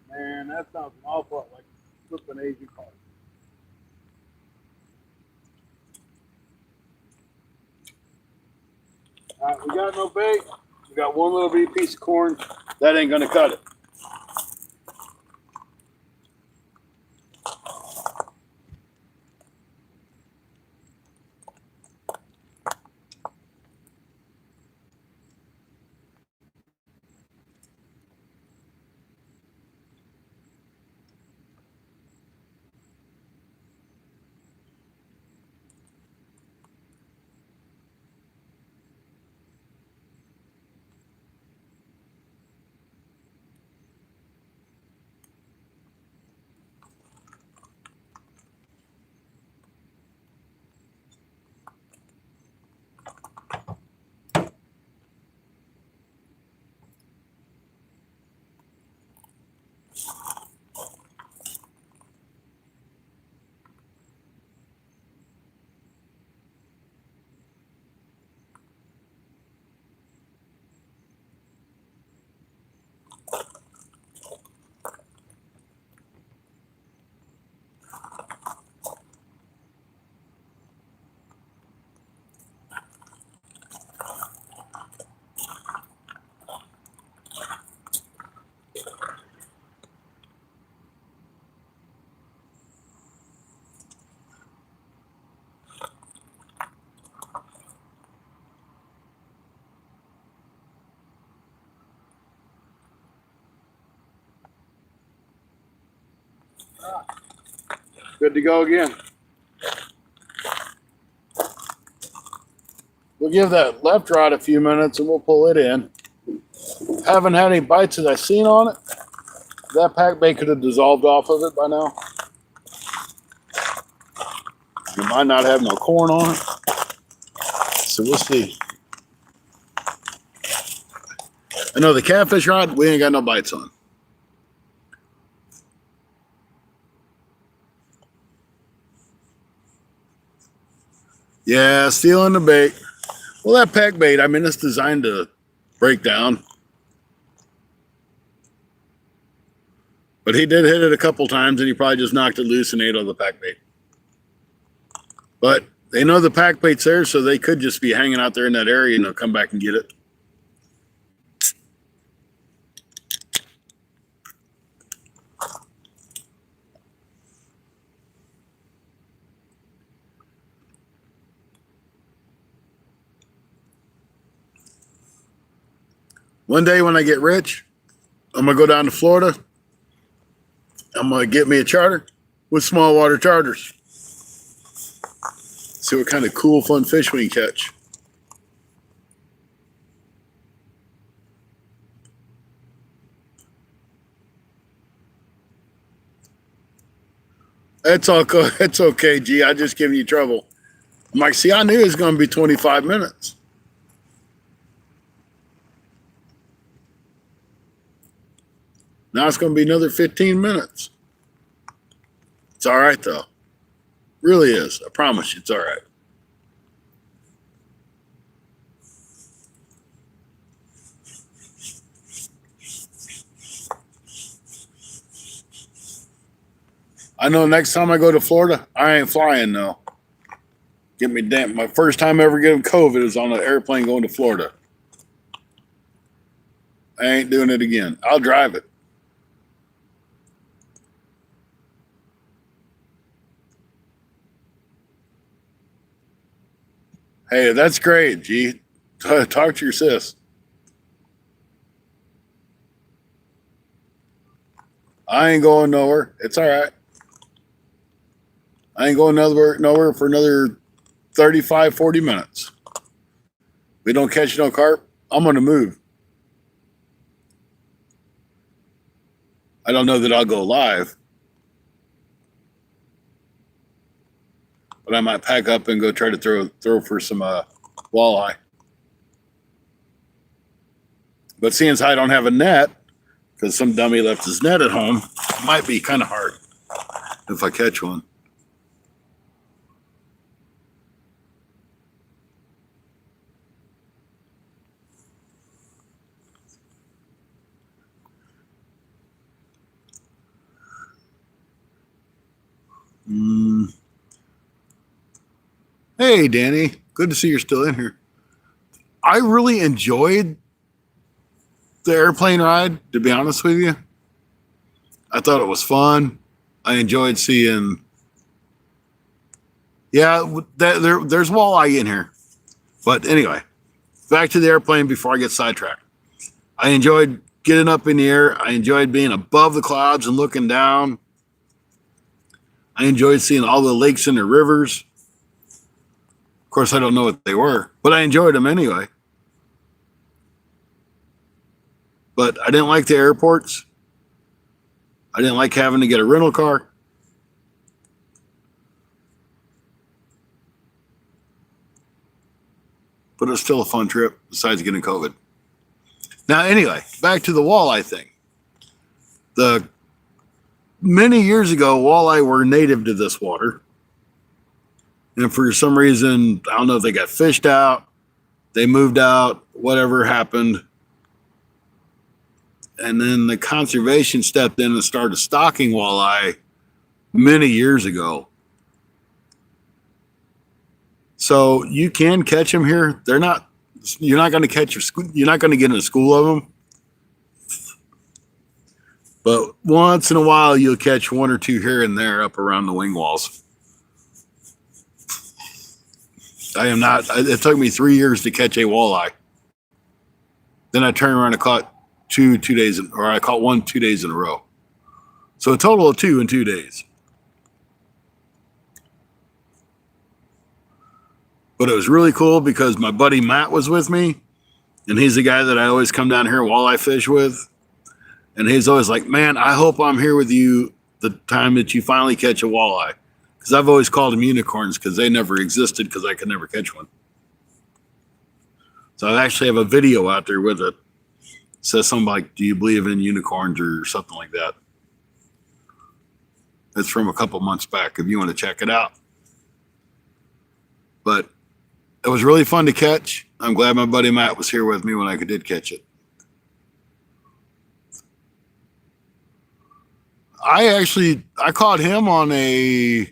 Man, that sounds an awful lot like flipping Asian carp. All right, we got no bait. We got one little bitty piece of corn. That ain't going to cut it. Good to go again. We'll give that left rod a few minutes and we'll pull it in. Haven't had any bites that I've seen on it. That pack bait could have dissolved off of it by now. It might not have no corn on it. So we'll see. I know the catfish rod, we ain't got no bites on. Yeah, stealing the bait. Well, that pack bait, I mean, it's designed to break down. But he did hit it a couple times, and he probably just knocked it loose and ate all the pack bait. But they know the pack bait's there, so they could just be hanging out there in that area, and they'll come back and get it. One day when I get rich, I'm going to go down to Florida. I'm going to get me a charter with small water charters. See what kind of cool, fun fish we can catch. It's okay, G. I just giving you trouble. I'm like, see, I knew it was going to be 25 minutes. Now it's going to be another 15 minutes. It's all right, though. Really is. I promise you, it's all right. I know next time I go to Florida, I ain't flying, though. Get me damn. My first time ever getting COVID is on an airplane going to Florida. I ain't doing it again. I'll drive it. Hey, that's great, G. Talk to your sis. I ain't going nowhere. It's all right. I ain't going nowhere for another 35, 40 minutes. If we don't catch no carp, I'm going to move. I don't know that I'll go live, but I might pack up and go try to throw for some walleye. But seeing as I don't have a net, because some dummy left his net at home, it might be kind of hard if I catch one. Hey, Danny. Good to see you're still in here. I really enjoyed the airplane ride, to be honest with you. I thought it was fun. I enjoyed seeing... Yeah, there's walleye in here. But anyway, back to the airplane before I get sidetracked. I enjoyed getting up in the air. I enjoyed being above the clouds and looking down. I enjoyed seeing all the lakes and the rivers. Of course, I don't know what they were, but I enjoyed them anyway. But I didn't like the airports. I didn't like having to get a rental car. But it was still a fun trip, besides getting COVID. Now, anyway, back to the walleye thing. Many years ago, walleye were native to this water. And for some reason, I don't know if they got fished out, they moved out, whatever happened. And then the conservation stepped in and started stocking walleye many years ago. So you can catch them here. You're not going to catch you're not going to get in a school of them. But once in a while, you'll catch one or two here and there up around the wing walls. It took me 3 years to catch a walleye. Then I turned around and caught I caught one 2 days in a row. So a total of 2 in 2 days. But it was really cool because my buddy Matt was with me, and he's the guy that I always come down here and walleye fish with. And he's always like, man, I hope I'm here with you the time that you finally catch a walleye. Because I've always called them unicorns because they never existed because I could never catch one. So I actually have a video out there with it. It says something like, do you believe in unicorns or something like that? It's from a couple months back if you want to check it out. But it was really fun to catch. I'm glad my buddy Matt was here with me when I did catch it. I caught him on a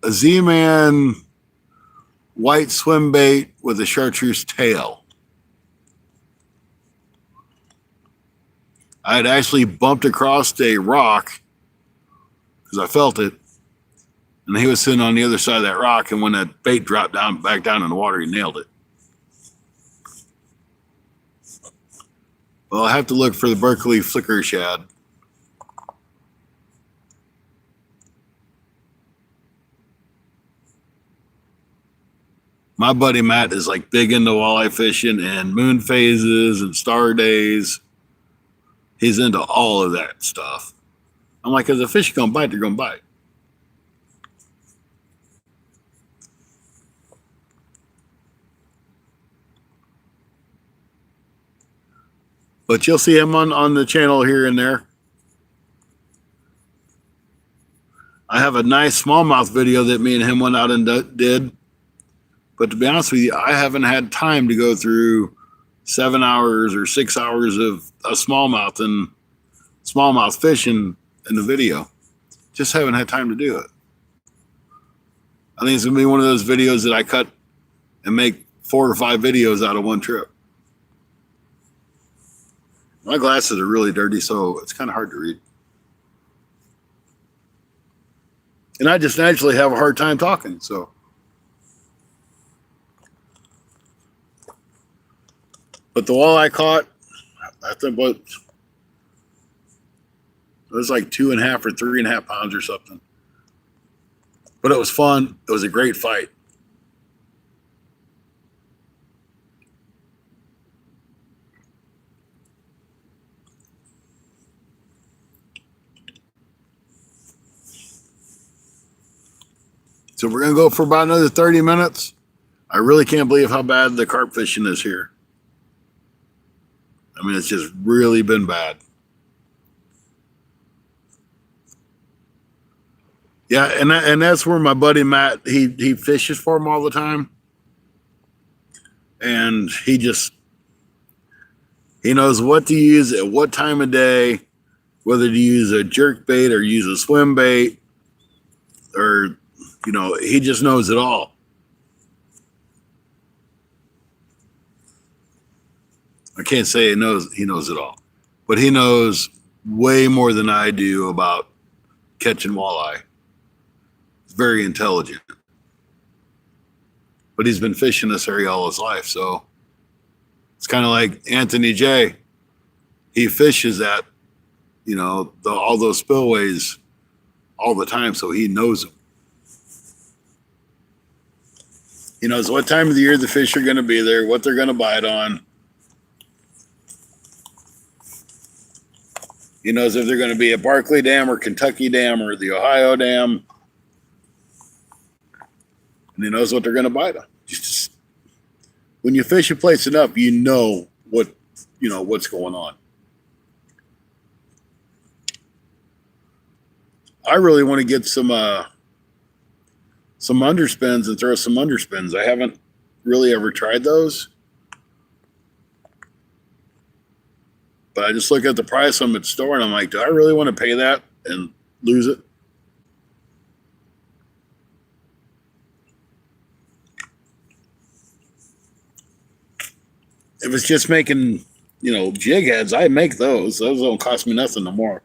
Z-Man white swim bait with a chartreuse tail. I had actually bumped across a rock because I felt it, and he was sitting on the other side of that rock, and when that bait dropped back down in the water, he nailed it. Well, I have to look for the Berkeley flicker shad. My buddy Matt is like big into walleye fishing and moon phases and star days. He's into all of that stuff. I'm like, if the fish are going to bite, they're going to bite. But you'll see him on the channel here and there. I have a nice smallmouth video that me and him went out and did. But to be honest with you, I haven't had time to go through 7 hours or 6 hours of a smallmouth and smallmouth fishing in the video. Just haven't had time to do it. I think it's going to be one of those videos that I cut and make 4 or 5 videos out of one trip. My glasses are really dirty, so it's kind of hard to read. And I just naturally have a hard time talking, so. But the walleye I caught, I think it was like 2.5 or 3.5 pounds or something. But it was fun. It was a great fight. So we're going to go for about another 30 minutes. I really can't believe how bad the carp fishing is here. I mean, it's just really been bad. Yeah, and that's where my buddy Matt, he fishes for him all the time. And he knows what to use at what time of day, whether to use a jerk bait or use a swim bait, or, he just knows it all. I can't say he knows it all, but he knows way more than I do about catching walleye. He's very intelligent, but he's been fishing this area all his life. So it's kind of like Anthony J. He fishes at, all those spillways all the time. So he knows them. He knows what time of the year the fish are going to be there, what they're going to bite on. He knows if they're going to be at Barkley Dam or Kentucky Dam or the Ohio Dam. And he knows what they're going to bite on. Just when you fish a place enough, you know what's going on. I really want to get some underspins and throw some underspins. I haven't really ever tried those. But I just look at the price I'm at the store and I'm like, do I really want to pay that and lose it? If it's just making, jig heads, I make those. Those don't cost me nothing no more.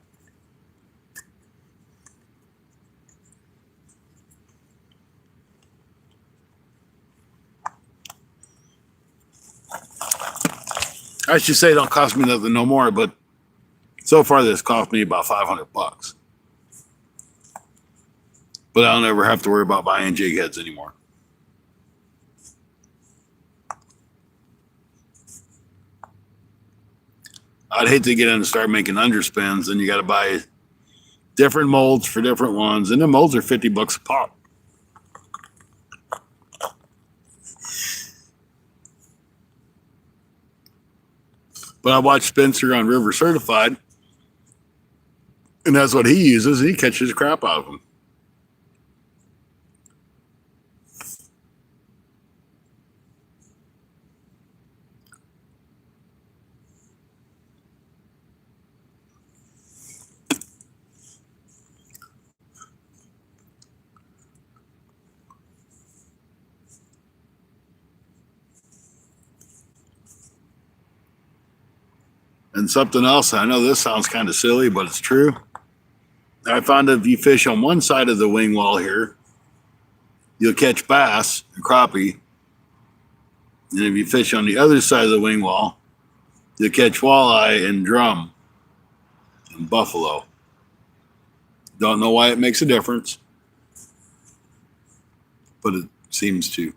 I should say it don't cost me nothing no more, but so far this cost me about $500. But I'll never have to worry about buying jig heads anymore. I'd hate to get in and start making underspins, and you got to buy different molds for different ones, and the molds are $50 a pop. But I watched Spencer on River Certified, and that's what he uses. He catches crap out of them. And something else, I know this sounds kind of silly, but it's true. I found that if you fish on one side of the wing wall here, you'll catch bass and crappie. And if you fish on the other side of the wing wall, you'll catch walleye and drum and buffalo. Don't know why it makes a difference, but it seems to.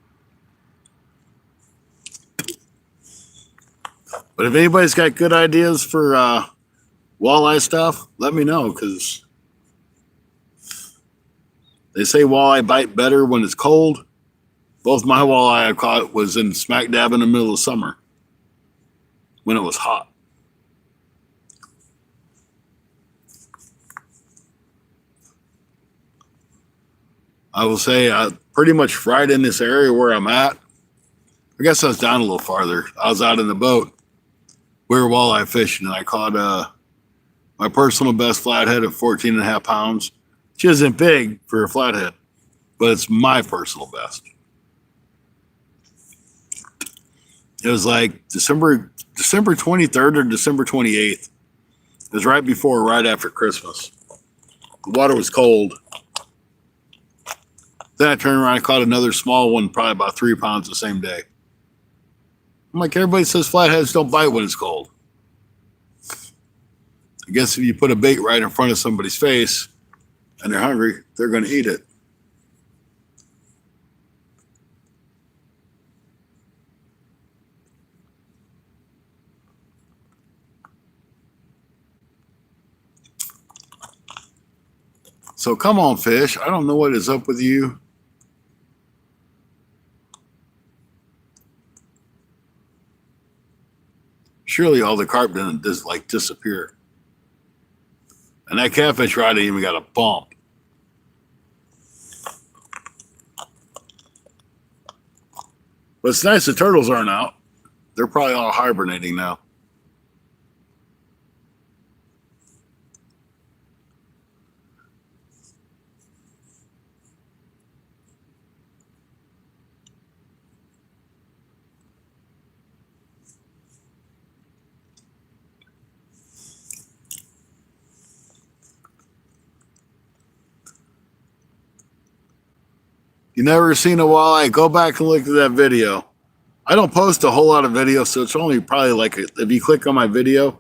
But if anybody's got good ideas for walleye stuff, let me know, because they say walleye bite better when it's cold. Both my walleye I caught was in smack dab in the middle of summer when it was hot. I will say pretty much right in this area where I'm at. I guess I was down a little farther. I was out in the boat. We were walleye fishing, and I caught my personal best flathead of 14 and a half pounds, which isn't big for a flathead, but it's my personal best. It was like December 23rd or December 28th. It was right before or right after Christmas. The water was cold. Then I turned around and caught another small one, probably about 3 pounds the same day. I'm like, everybody says flatheads don't bite when it's cold. I guess if you put a bait right in front of somebody's face and they're hungry, they're going to eat it. So come on, fish. I don't know what is up with you. Surely all the carp didn't just like disappear. And that catfish rod even got a bump. But it's nice the turtles aren't out. They're probably all hibernating now. You never seen a walleye? Go back and look at that video. I don't post a whole lot of videos, so it's only probably like, if you click on my video,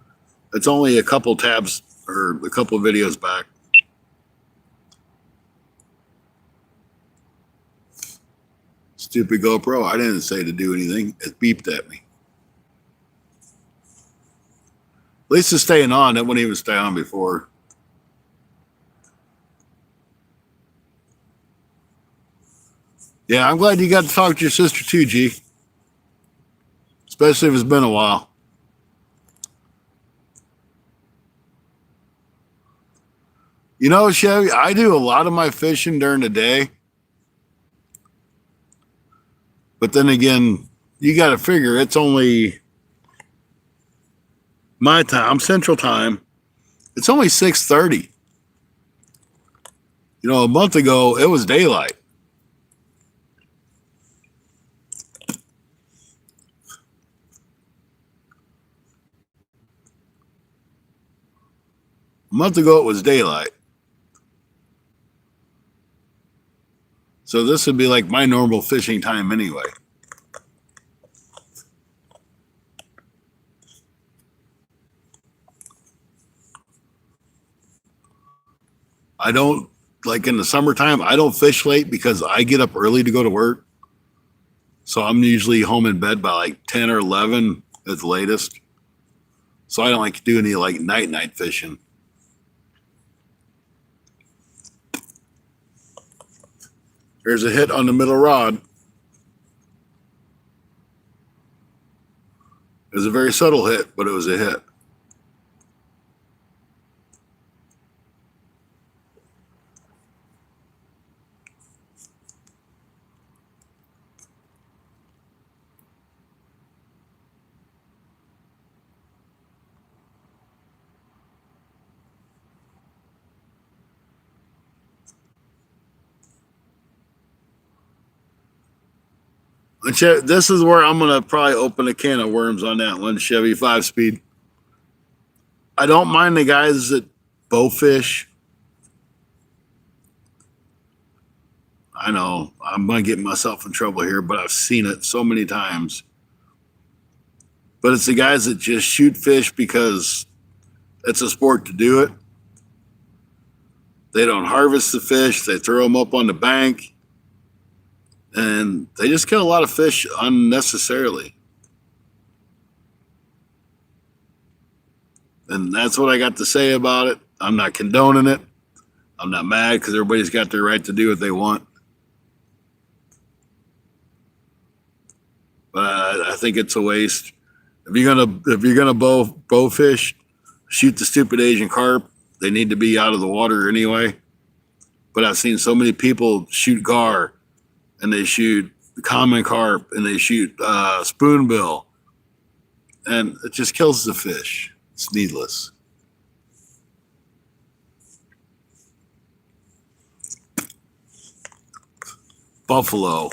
it's only a couple tabs or a couple videos back. Stupid GoPro. I didn't say to do anything. It beeped at me. At least it's staying on. It wouldn't even stay on before. Yeah, I'm glad you got to talk to your sister too, G. Especially if it's been a while. You know, Chevy, I do a lot of my fishing during the day. But then again, you got to figure it's only my time. I'm Central Time. It's only 6:30. You know, a month ago, it was daylight. A month ago, it was daylight. So this would be like my normal fishing time anyway. I don't, like in the summertime, I don't fish late because I get up early to go to work. So I'm usually home in bed by like 10 or 11 at the latest. So I don't like to do any like night fishing. There's a hit on the middle rod. It was a very subtle hit, but it was a hit. This is where I'm going to probably open a can of worms on that one, Chevy 5-speed. I don't mind the guys that bow fish. I know I'm going to get myself in trouble here, but I've seen it so many times. But it's the guys that just shoot fish because it's a sport to do it. They don't harvest the fish. They throw them up on the bank. And they just kill a lot of fish unnecessarily. And that's what I got to say about it. I'm not condoning it. I'm not mad because everybody's got their right to do what they want. But I think it's a waste. If you're gonna bow fish, shoot the stupid Asian carp. They need to be out of the water anyway. But I've seen so many people shoot gar, and they shoot common carp, and they shoot spoonbill, and it just kills the fish. It's needless. Buffalo,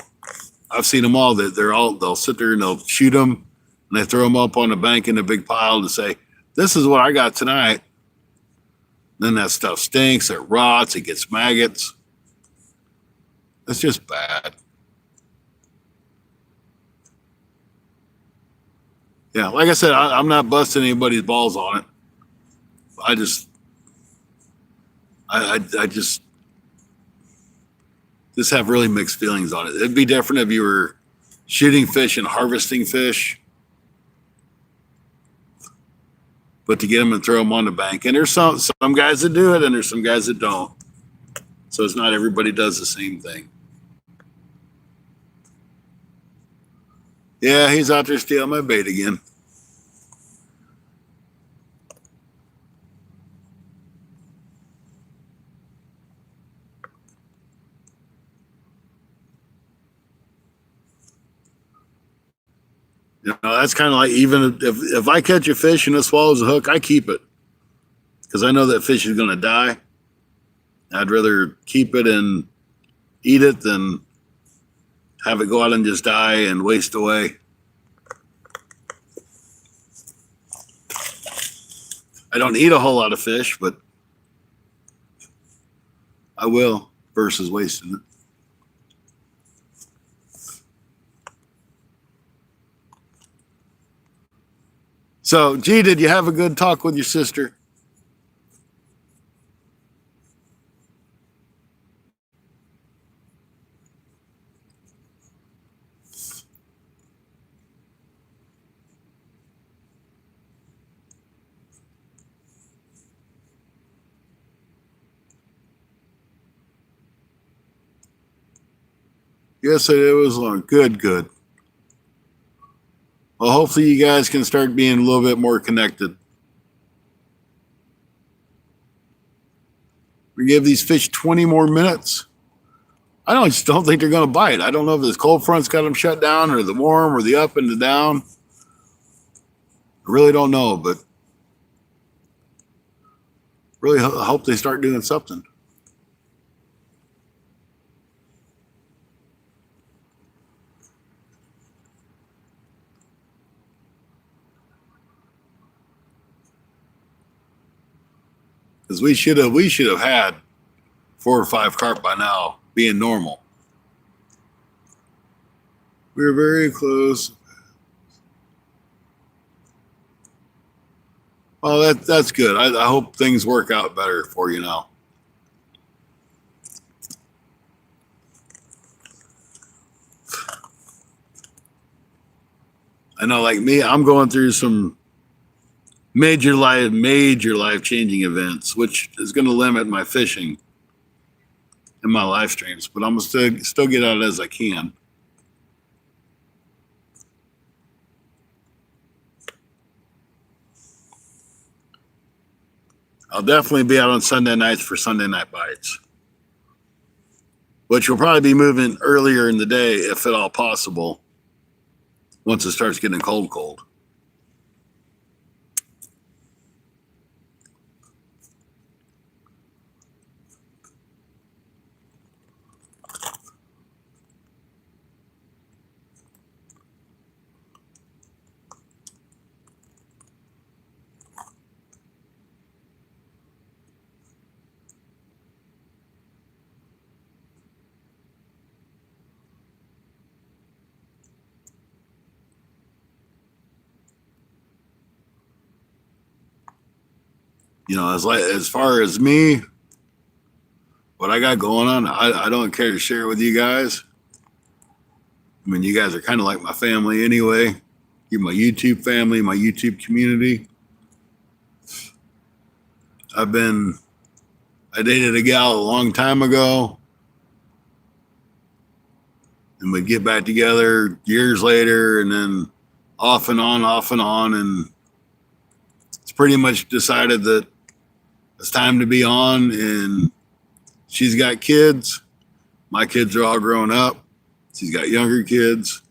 I've seen them all. They'll sit there and they'll shoot them, and they throw them up on the bank in a big pile to say, "This is what I got tonight." Then that stuff stinks. It rots. It gets maggots. It's just bad. Yeah, like I said, I'm not busting anybody's balls on it. I just have really mixed feelings on it. It'd be different if you were shooting fish and harvesting fish, but to get them and throw them on the bank. And there's some guys that do it, and there's some guys that don't. So it's not everybody does the same thing. Yeah, he's out there stealing my bait again. You know, that's kind of like, even if I catch a fish and it swallows a hook, I keep it because I know that fish is going to die. I'd rather keep it and eat it than have it go out and just die and waste away. I don't eat a whole lot of fish, but I will versus wasting it. So, G, did you have a good talk with your sister? Yes, it was long. Good. Well, hopefully you guys can start being a little bit more connected. We give these fish 20 more minutes. I just don't think they're going to bite. I don't know if this cold front's got them shut down, or the warm, or the up and the down. I really don't know, but really hope they start doing something. Because we should have had 4 or 5 carp by now, being normal. We were very close. Well, that's good. I hope things work out better for you now. I know, like me, I'm going through some major life changing events, which is going to limit my fishing and my live streams, but I'm gonna still get out as I can. I'll definitely be out on Sunday nights for Sunday night bites, which will probably be moving earlier in the day, if at all possible, once it starts getting cold. You know, as far as me, what I got going on, I don't care to share with you guys. I mean, you guys are kind of like my family anyway. You're my YouTube family, my YouTube community. I dated a gal a long time ago, and we'd get back together years later, and then off and on, and it's pretty much decided that it's time to be on. And she's got kids. My kids are all grown up. She's got younger kids.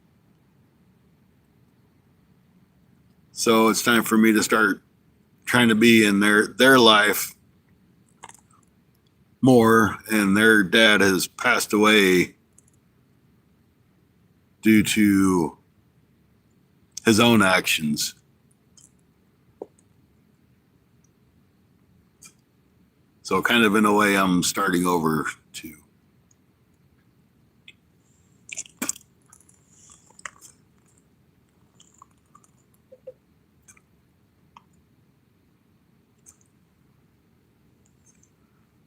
So it's time for me to start trying to be in their life more. And their dad has passed away due to his own actions. So kind of in a way, I'm starting over too.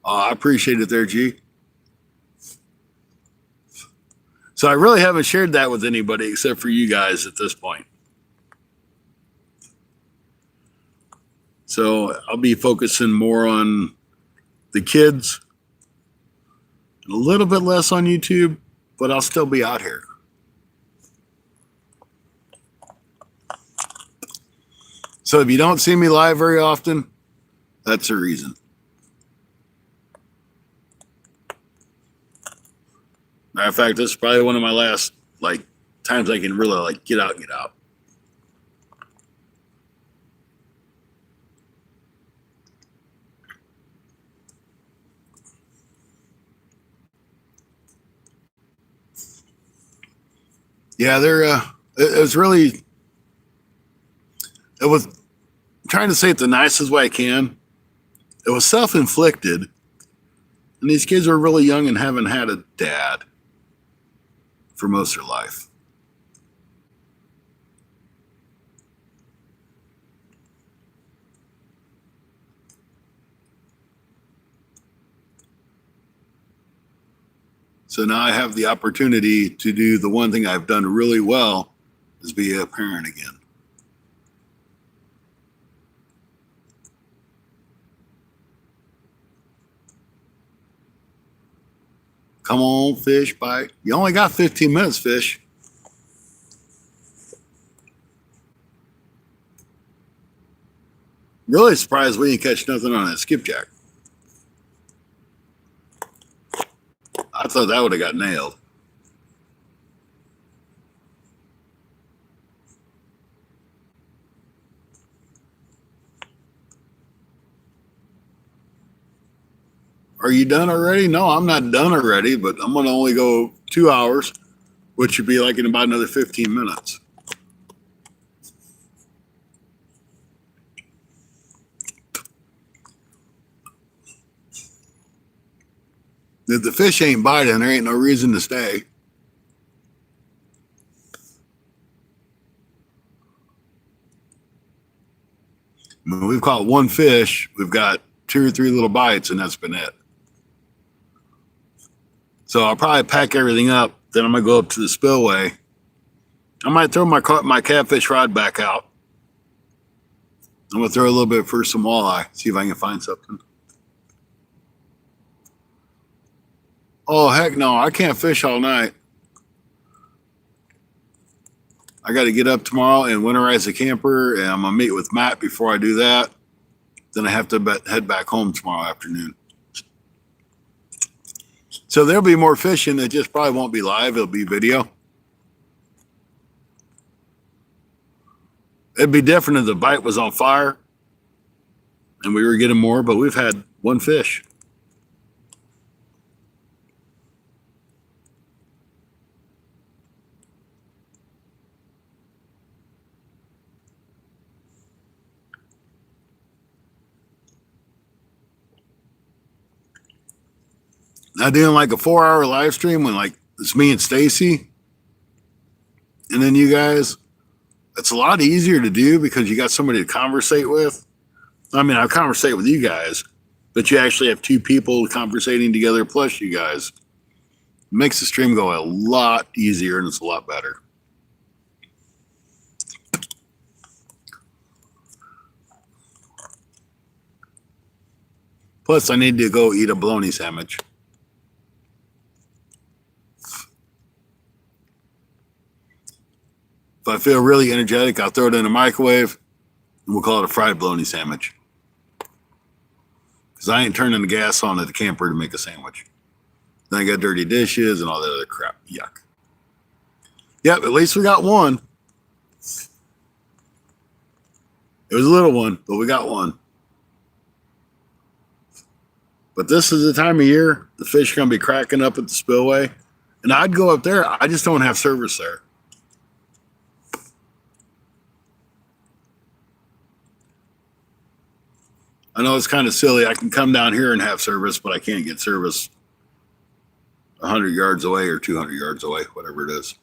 I appreciate it there, G. So I really haven't shared that with anybody except for you guys at this point. So I'll be focusing more on the kids, and a little bit less on YouTube, but I'll still be out here. So if you don't see me live very often, that's the reason. Matter of fact, this is probably one of my last times I can really get out. Yeah, it was I'm trying to say it the nicest way I can. It was self-inflicted, and these kids were really young and haven't had a dad for most of their life. So now I have the opportunity to do the one thing I've done really well, is be a parent again. Come on, fish, bite. You only got 15 minutes, fish. Really surprised we didn't catch nothing on that skipjack. I thought that would have got nailed. Are you done already? No, I'm not done already, but I'm going to only go 2 hours, which should be in about another 15 minutes. If the fish ain't biting, there ain't no reason to stay. I mean, we've caught one fish. We've got 2 or 3 little bites, and that's been it. So I'll probably pack everything up. Then I'm going to go up to the spillway I might throw my catfish rod back out. I'm gonna throw a little bit for some walleye. See if I can find something. Oh heck no! I can't fish all night. I got to get up tomorrow and winterize the camper, and I'm gonna meet with Matt before I do that. Then I have to head back home tomorrow afternoon. So there'll be more fishing. It just probably won't be live. It'll be video. It'd be different if the bite was on fire and we were getting more, but we've had one fish. Now doing like a 4-hour live stream when like it's me and Stacy and then you guys, it's a lot easier to do because you got somebody to conversate with. I mean, I conversate with you guys, but you actually have two people conversating together plus you guys. It makes the stream go a lot easier and it's a lot better. Plus, I need to go eat a bologna sandwich. If I feel really energetic, I'll throw it in a microwave and we'll call it a fried bologna sandwich. Because I ain't turning the gas on at the camper to make a sandwich. Then I got dirty dishes and all that other crap. Yuck. Yep, at least we got one. It was a little one, but we got one. But this is the time of year the fish are going to be cracking up at the spillway. And I'd go up there. I just don't have service there. I know it's kind of silly. I can come down here and have service, but I can't get service 100 yards away or 200 yards away, whatever it is.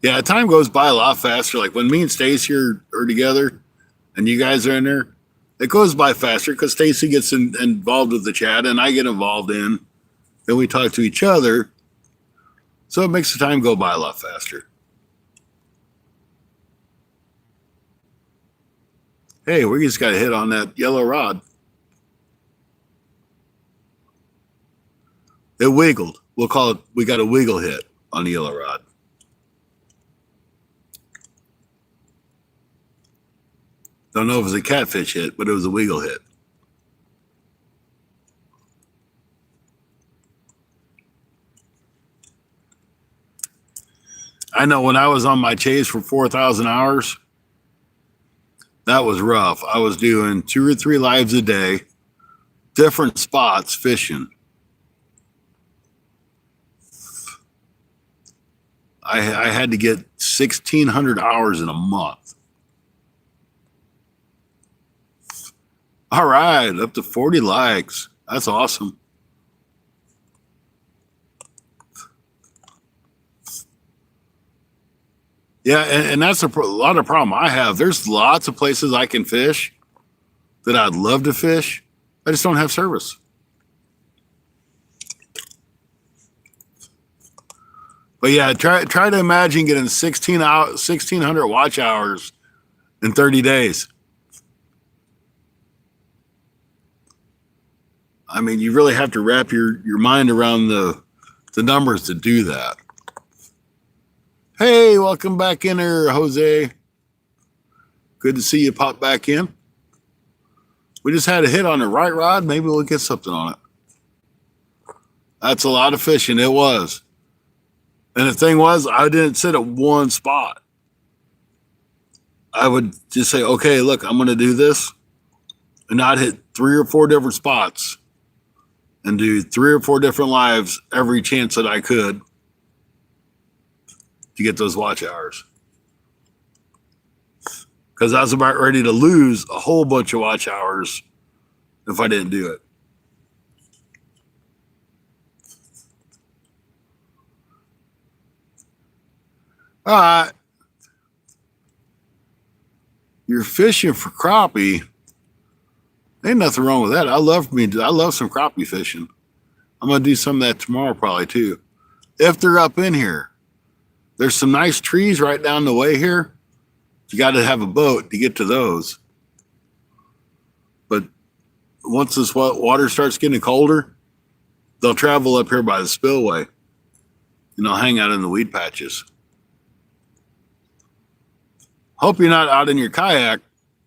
Yeah, time goes by a lot faster. Like when me and Stacy are together and you guys are in there, it goes by faster because Stacy gets involved with the chat and I get involved in, and we talk to each other. So it makes the time go by a lot faster. Hey, we just got a hit on that yellow rod. It wiggled. We'll call it, we got a wiggle hit on the yellow rod. Don't know if it was a catfish hit, but it was a wiggle hit. I know when I was on my chase for 4,000 hours, that was rough. I was doing 2 or 3 lives a day, different spots fishing. I had to get 1,600 hours in a month. All right, up to 40 likes. That's awesome. Yeah, and that's a lot of problem I have. There's lots of places I can fish that I'd love to fish. I just don't have service. But yeah, try to imagine getting 1,600 watch hours in 30 days. I mean, you really have to wrap your mind around the numbers to do that. Hey, welcome back in there, Jose. Good to see you pop back in. We just had a hit on the right rod. Maybe we'll get something on it. That's a lot of fishing. It was. And the thing was, I didn't sit at one spot. I would just say, okay, look, I'm going to do this. And I'd hit 3 or 4 different spots and do 3 or 4 different lives every chance that I could to get those watch hours. Because I was about ready to lose a whole bunch of watch hours if I didn't do it. All right. You're fishing for crappie. Ain't nothing wrong with that. I love some crappie fishing. I'm going to do some of that tomorrow probably too. If they're up in here. There's some nice trees right down the way here. You got to have a boat to get to those. But once this water starts getting colder, they'll travel up here by the spillway. And they'll hang out in the weed patches. Hope you're not out in your kayak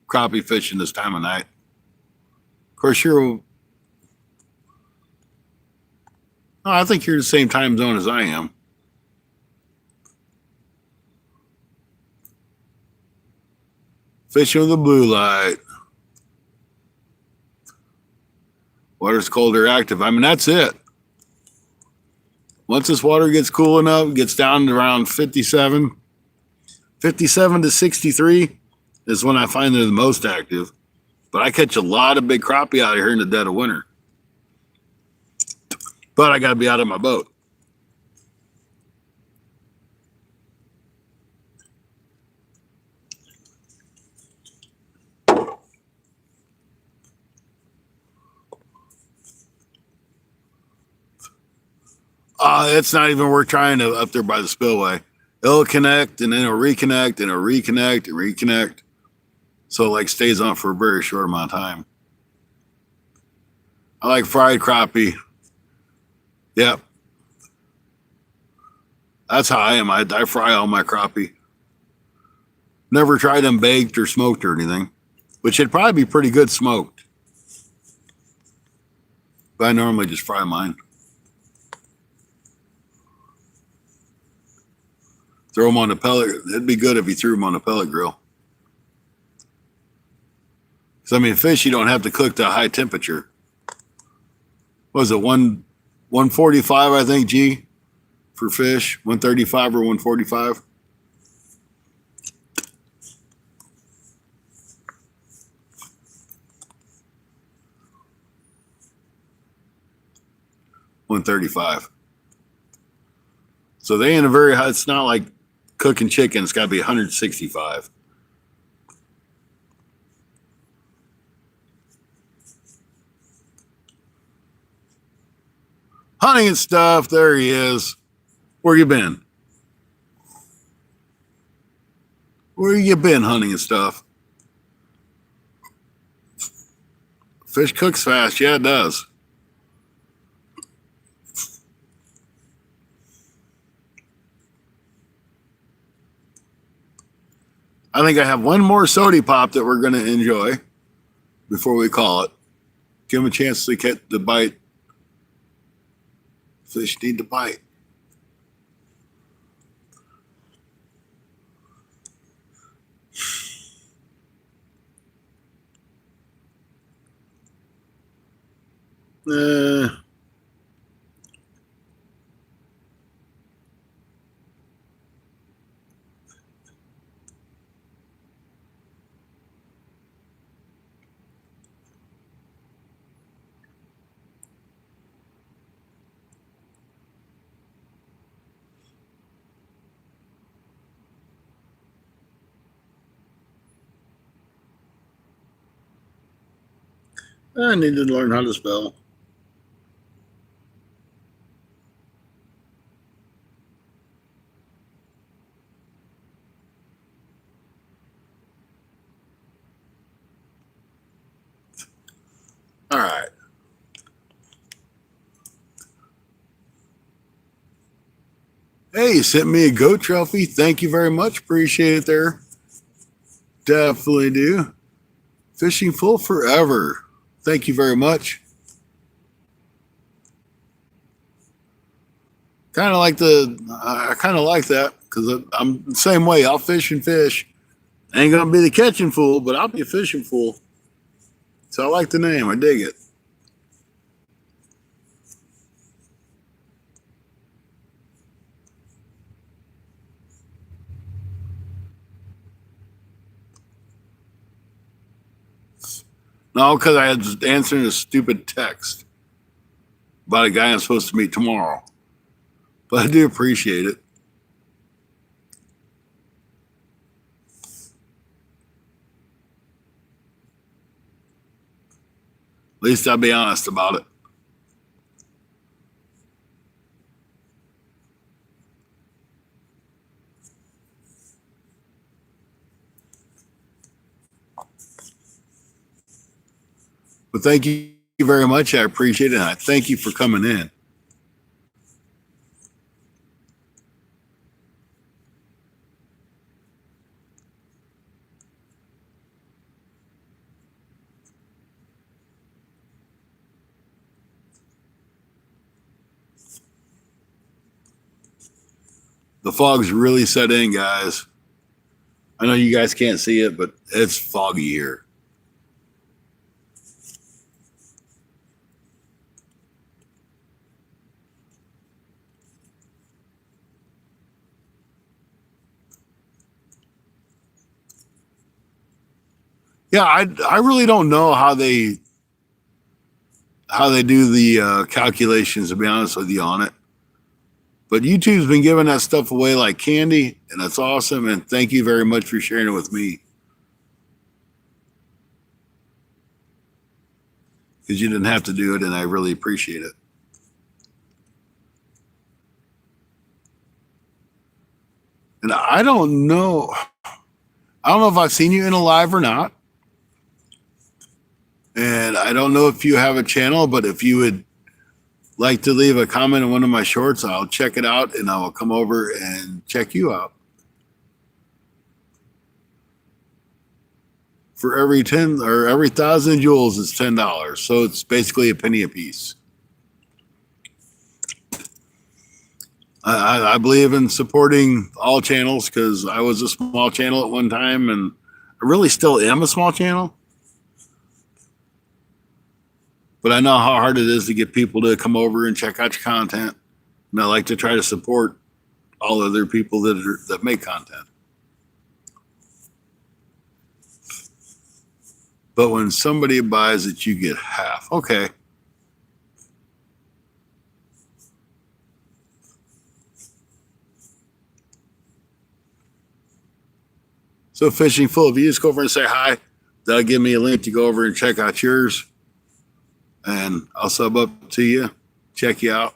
crappie fishing this time of night. Of course, I think you're in the same time zone as I am. Fishing with a blue light. Water's colder active. I mean, that's it. Once this water gets cool enough, gets down to around 57 to 63 is when I find they're the most active. But I catch a lot of big crappie out here in the dead of winter. But I got to be out of my boat. It's not even worth trying to up there by the spillway. It'll connect and then it'll reconnect and it'll reconnect and reconnect. So it like stays on for a very short amount of time. I like fried crappie. Yep. That's how I am. I fry all my crappie. Never tried them baked or smoked or anything, which would probably be pretty good smoked. But I normally just fry mine. Throw them on the pellet. It'd be good if you threw them on a pellet grill. Because, I mean, fish, you don't have to cook to a high temperature. What was it, 145, I think, G, for fish? 135 or 145? $135. So they ain't a very high, it's not like cooking chicken. It's got to be 165. Hunting and stuff. There he is. Where you been? Where you been hunting and stuff? Fish cooks fast. Yeah, it does. I think I have one more sody pop that we're going to enjoy before we call it. Give them a chance to get the bite. Fish need to bite. I need to learn how to spell. All right. Hey, you sent me a goat trophy. Thank you very much. Appreciate it there. Definitely do. Fishing full forever. Thank you very much. I kind of like that because I'm the same way. I'll fish and fish. Ain't gonna be the catching fool, but I'll be a fishing fool. So I like the name. I dig it. No, because I was answering a stupid text about a guy I'm supposed to meet tomorrow. But I do appreciate it. At least I'll be honest about it. But thank you very much. I appreciate it. And I thank you for coming in. The fog's really set in, guys. I know you guys can't see it, but it's foggy here. Yeah, I really don't know how they do the calculations, to be honest with you, on it. But YouTube's been giving that stuff away like candy, and that's awesome. And thank you very much for sharing it with me, because you didn't have to do it, and I really appreciate it. And I don't know if I've seen you in a live or not. And I don't know if you have a channel, but if you would like to leave a comment on one of my shorts, I'll check it out and I will come over and check you out. For every 10 or every 1,000 joules, it's $10. So it's basically a penny a piece. I believe in supporting all channels because I was a small channel at one time, and I really still am a small channel. But I know how hard it is to get people to come over and check out your content. And I like to try to support all other people that make content. But when somebody buys it, you get half. Okay. So Fishing Full, if you just go over and say hi, they'll give me a link to go over and check out yours. And I'll sub up to you, check you out.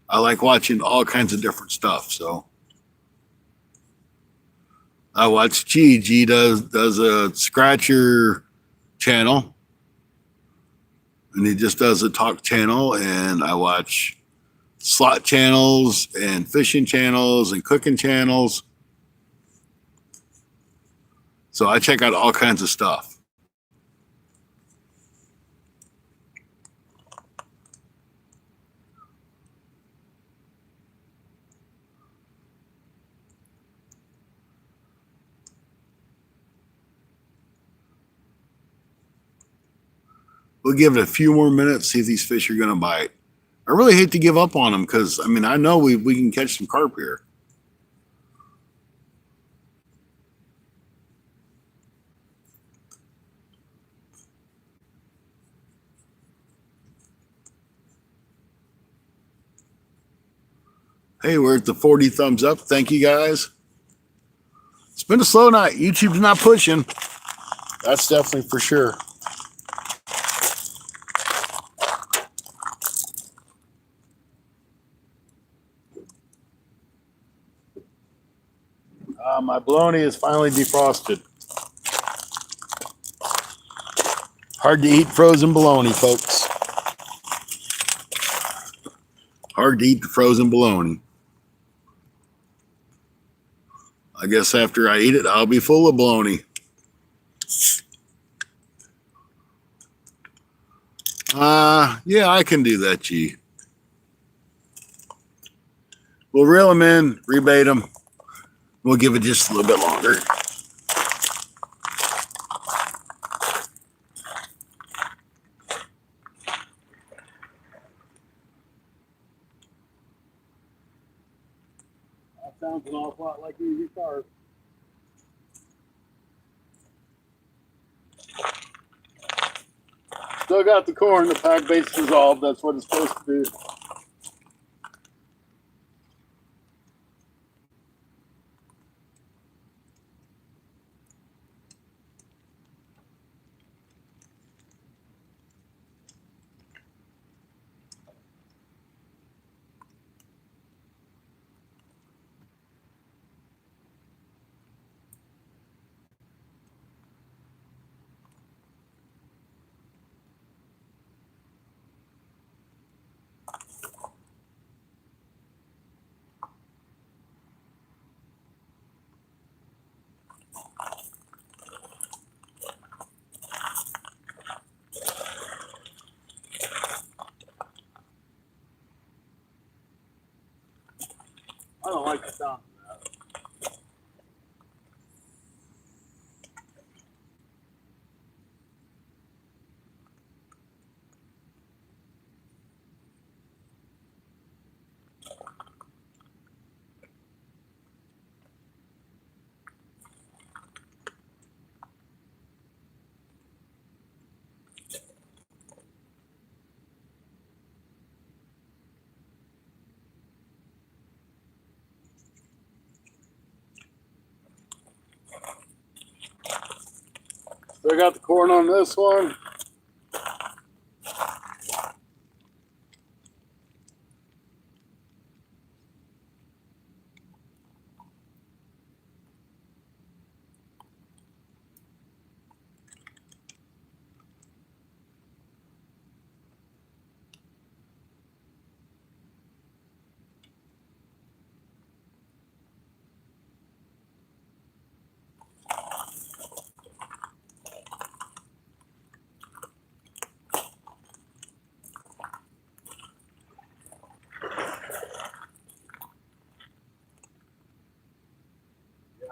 I like watching all kinds of different stuff. So I watch G. G does a scratcher channel, and he just does a talk channel. And I watch slot channels and fishing channels and cooking channels. So I check out all kinds of stuff. We'll give it a few more minutes, see if these fish are going to bite. I really hate to give up on them because, I mean, I know we can catch some carp here. Hey, we're at the 40 thumbs up. Thank you, guys. It's been a slow night. YouTube's not pushing. That's definitely for sure. My bologna is finally defrosted. Hard to eat frozen bologna, folks. Hard to eat the frozen bologna. I guess after I eat it, I'll be full of bologna. Yeah, I can do that, G. We'll reel them in, rebait them. We'll give it just a little bit longer. That sounds an awful lot like easy carp. Still got the corn. The pack bait's dissolved. That's what it's supposed to do. like the sound of that. Still got the corn on this one.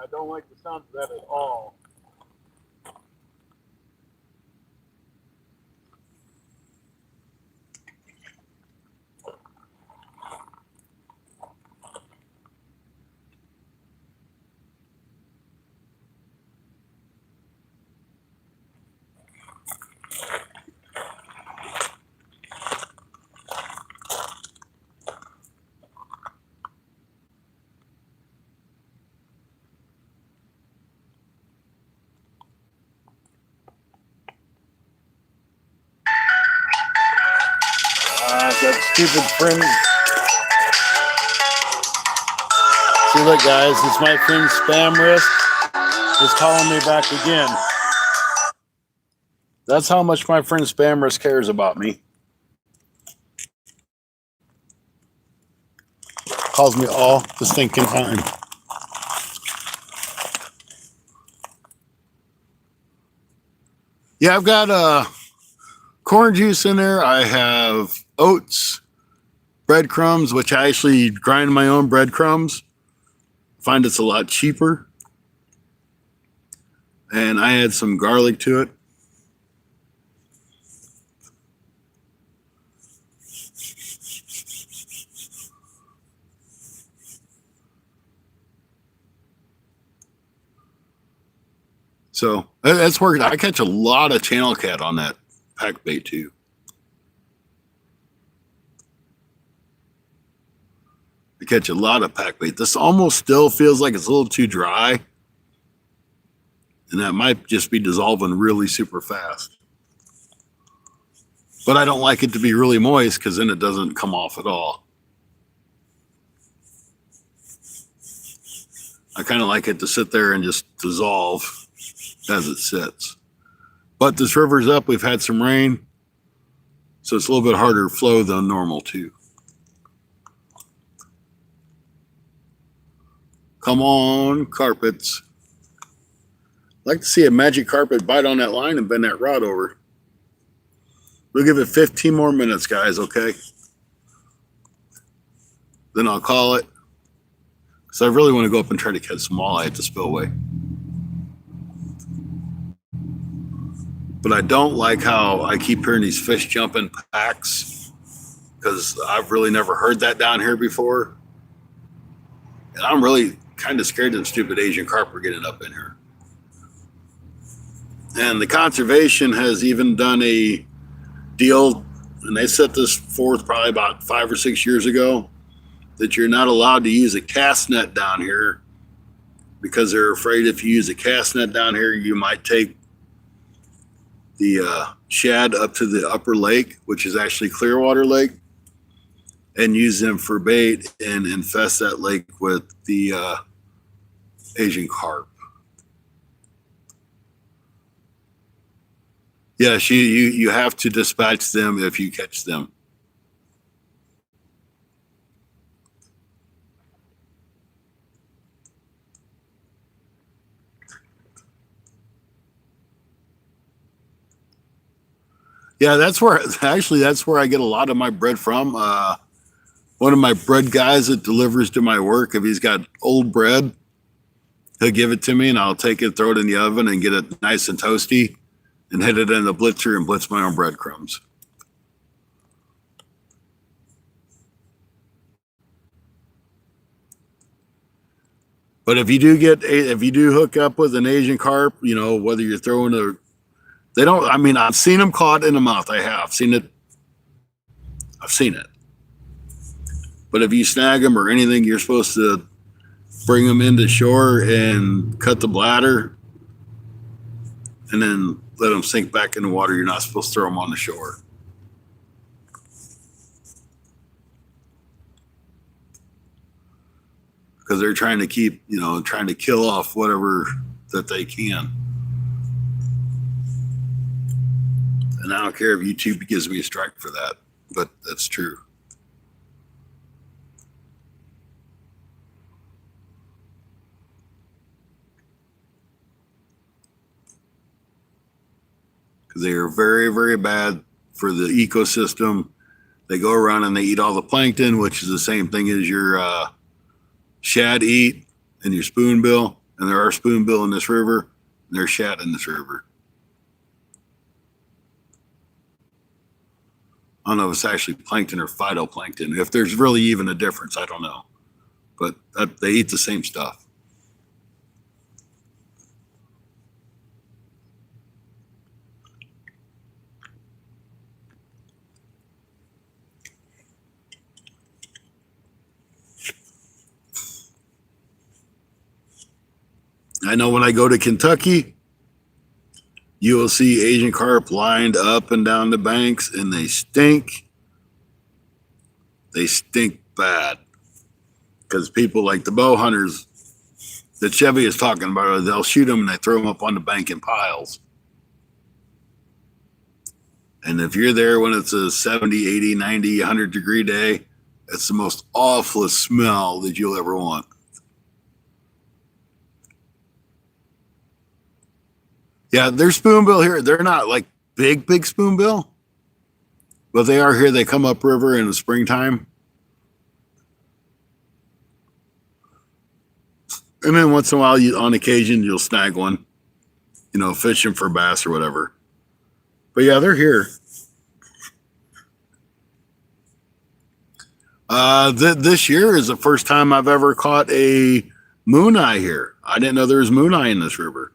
I don't like the sound of that at all. That stupid friend. See, look, guys, it's my friend Spam Risk is calling me back again. That's how much my friend Spam Risk cares about me. Calls me all the stinking time. Yeah, I've got corn juice in there. I have oats, breadcrumbs, which I actually grind my own breadcrumbs. Find it's a lot cheaper. And I add some garlic to it. So that's working. I catch a lot of channel cat on that pack bait too. I catch a lot of pack bait. This almost still feels like it's a little too dry. And that might just be dissolving really super fast. But I don't like it to be really moist because then it doesn't come off at all. I kind of like it to sit there and just dissolve as it sits. But this river's up. We've had some rain. So it's a little bit harder to flow than normal too. Come on, carpets. I'd like to see a magic carpet bite on that line and bend that rod over. We'll give it 15 more minutes, guys, okay? Then I'll call it. So I really want to go up and try to catch some walleye at the spillway. But I don't like how I keep hearing these fish jumping packs because I've really never heard that down here before. And I'm really kind of scared of them stupid Asian carp are getting up in here. And the conservation has even done a deal, and they set this forth probably about 5 or 6 years ago, that you're not allowed to use a cast net down here because they're afraid if you use a cast net down here, you might take the shad up to the upper lake, which is actually Clearwater Lake, and use them for bait and infest that lake with the Asian carp. Yes, you have to dispatch them if you catch them. Yeah, that's where I get a lot of my bread from. One of my bread guys that delivers to my work, if he's got old bread, he'll give it to me and I'll take it, throw it in the oven and get it nice and toasty and hit it in the blitzer and blitz my own breadcrumbs. But if you do hook up with an Asian carp, you know, whether you're throwing I've seen them caught in the mouth. I've seen it. But if you snag them or anything, you're supposed to bring them into shore and cut the bladder and then let them sink back in the water. You're not supposed to throw them on the shore. Because they're trying to trying to kill off whatever that they can. And I don't care if YouTube gives me a strike for that, but that's true. Because they are very, very bad for the ecosystem. They go around and they eat all the plankton, which is the same thing as your shad eat and your spoonbill. And there are spoonbill in this river, and there's shad in this river. I don't know if it's actually plankton or phytoplankton. If there's really even a difference, I don't know. But they eat the same stuff. I know when I go to Kentucky, you will see Asian carp lined up and down the banks, and they stink. They stink bad. Because people like the bow hunters that Chevy is talking about, they'll shoot them and they throw them up on the bank in piles. And if you're there when it's a 70, 80, 90, 100 degree day, it's the most awful smell that you'll ever want. Yeah, they're spoonbill here. They're not like big spoonbill, but they are here. They come upriver in the springtime. And then once in a while, on occasion, you'll snag one, you know, fishing for bass or whatever. But yeah, they're here. This year is the first time I've ever caught a moon eye here. I didn't know there was moon eye in this river.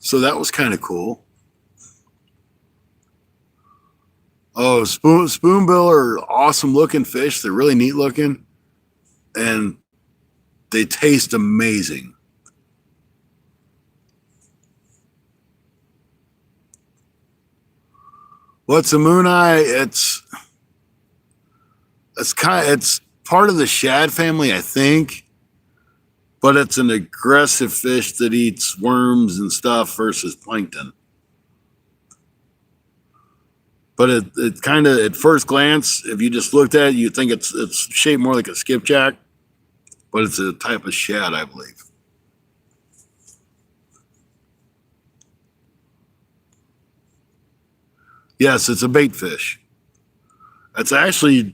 So that was kind of cool. Oh, spoonbill are awesome looking fish. They're really neat looking. And they taste amazing. What's a moon eye? It's part of the shad family, I think. But it's an aggressive fish that eats worms and stuff versus plankton. But it kind of, at first glance, if you just looked at it, you think it's shaped more like a skipjack, but it's a type of shad, I believe. Yes, it's a bait fish. It's actually,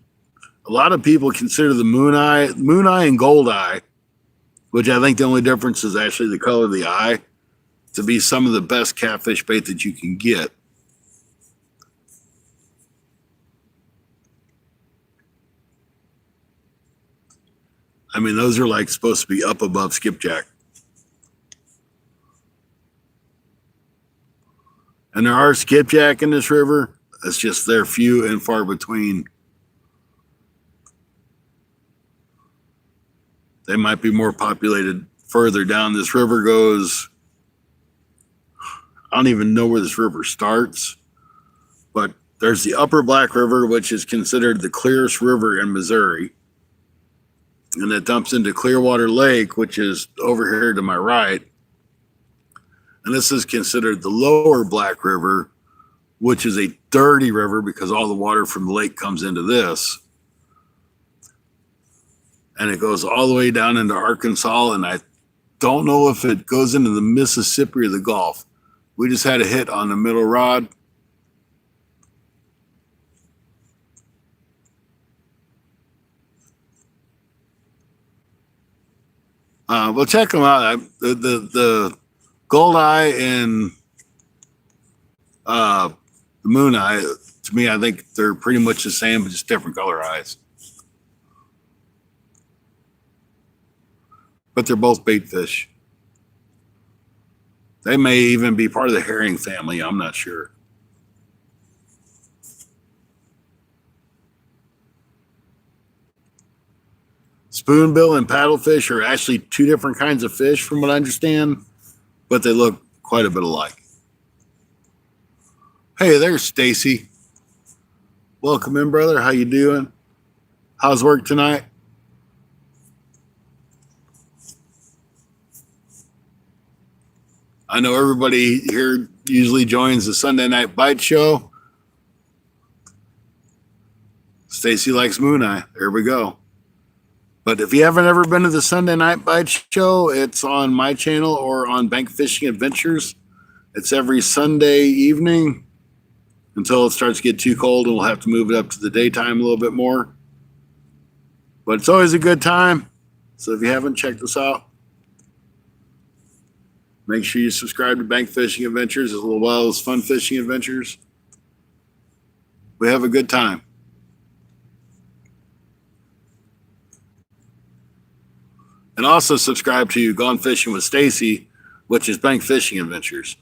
a lot of people consider the moon eye and gold eye, which I think the only difference is actually the color of the eye, to be some of the best catfish bait that you can get. I mean, those are like supposed to be up above skipjack. And there are skipjack in this river. It's just they're few and far between. They might be more populated further down. This river goes, I don't even know where this river starts, but there's the Upper Black River, which is considered the clearest river in Missouri. And it dumps into Clearwater Lake, which is over here to my right. And this is considered the Lower Black River, which is a dirty river because all the water from the lake comes into this. And it goes all the way down into Arkansas. And I don't know if it goes into the Mississippi or the Gulf. We just had a hit on the middle rod. Well, check them out. The gold eye and the moon eye. To me, I think they're pretty much the same, but just different color eyes. But they're both bait fish. They may even be part of the herring family. I'm not sure. Spoonbill and paddlefish are actually two different kinds of fish, from what I understand, but they look quite a bit alike. Hey, there's Stacy. Welcome in, brother. How you doing? How's work tonight? I know everybody here usually joins the Sunday Night Bite Show. Stacy likes Moon Eye. There we go. But if you haven't ever been to the Sunday Night Bite Show, it's on my channel or on Bank Fishing Adventures. It's every Sunday evening until it starts to get too cold, and we'll have to move it up to the daytime a little bit more. But it's always a good time. So if you haven't checked us out, make sure you subscribe to Bank Fishing Adventures as well as Fun Fishing Adventures. We have a good time. And also subscribe to Gone Fishing with Stacy, which is Bank Fishing Adventures.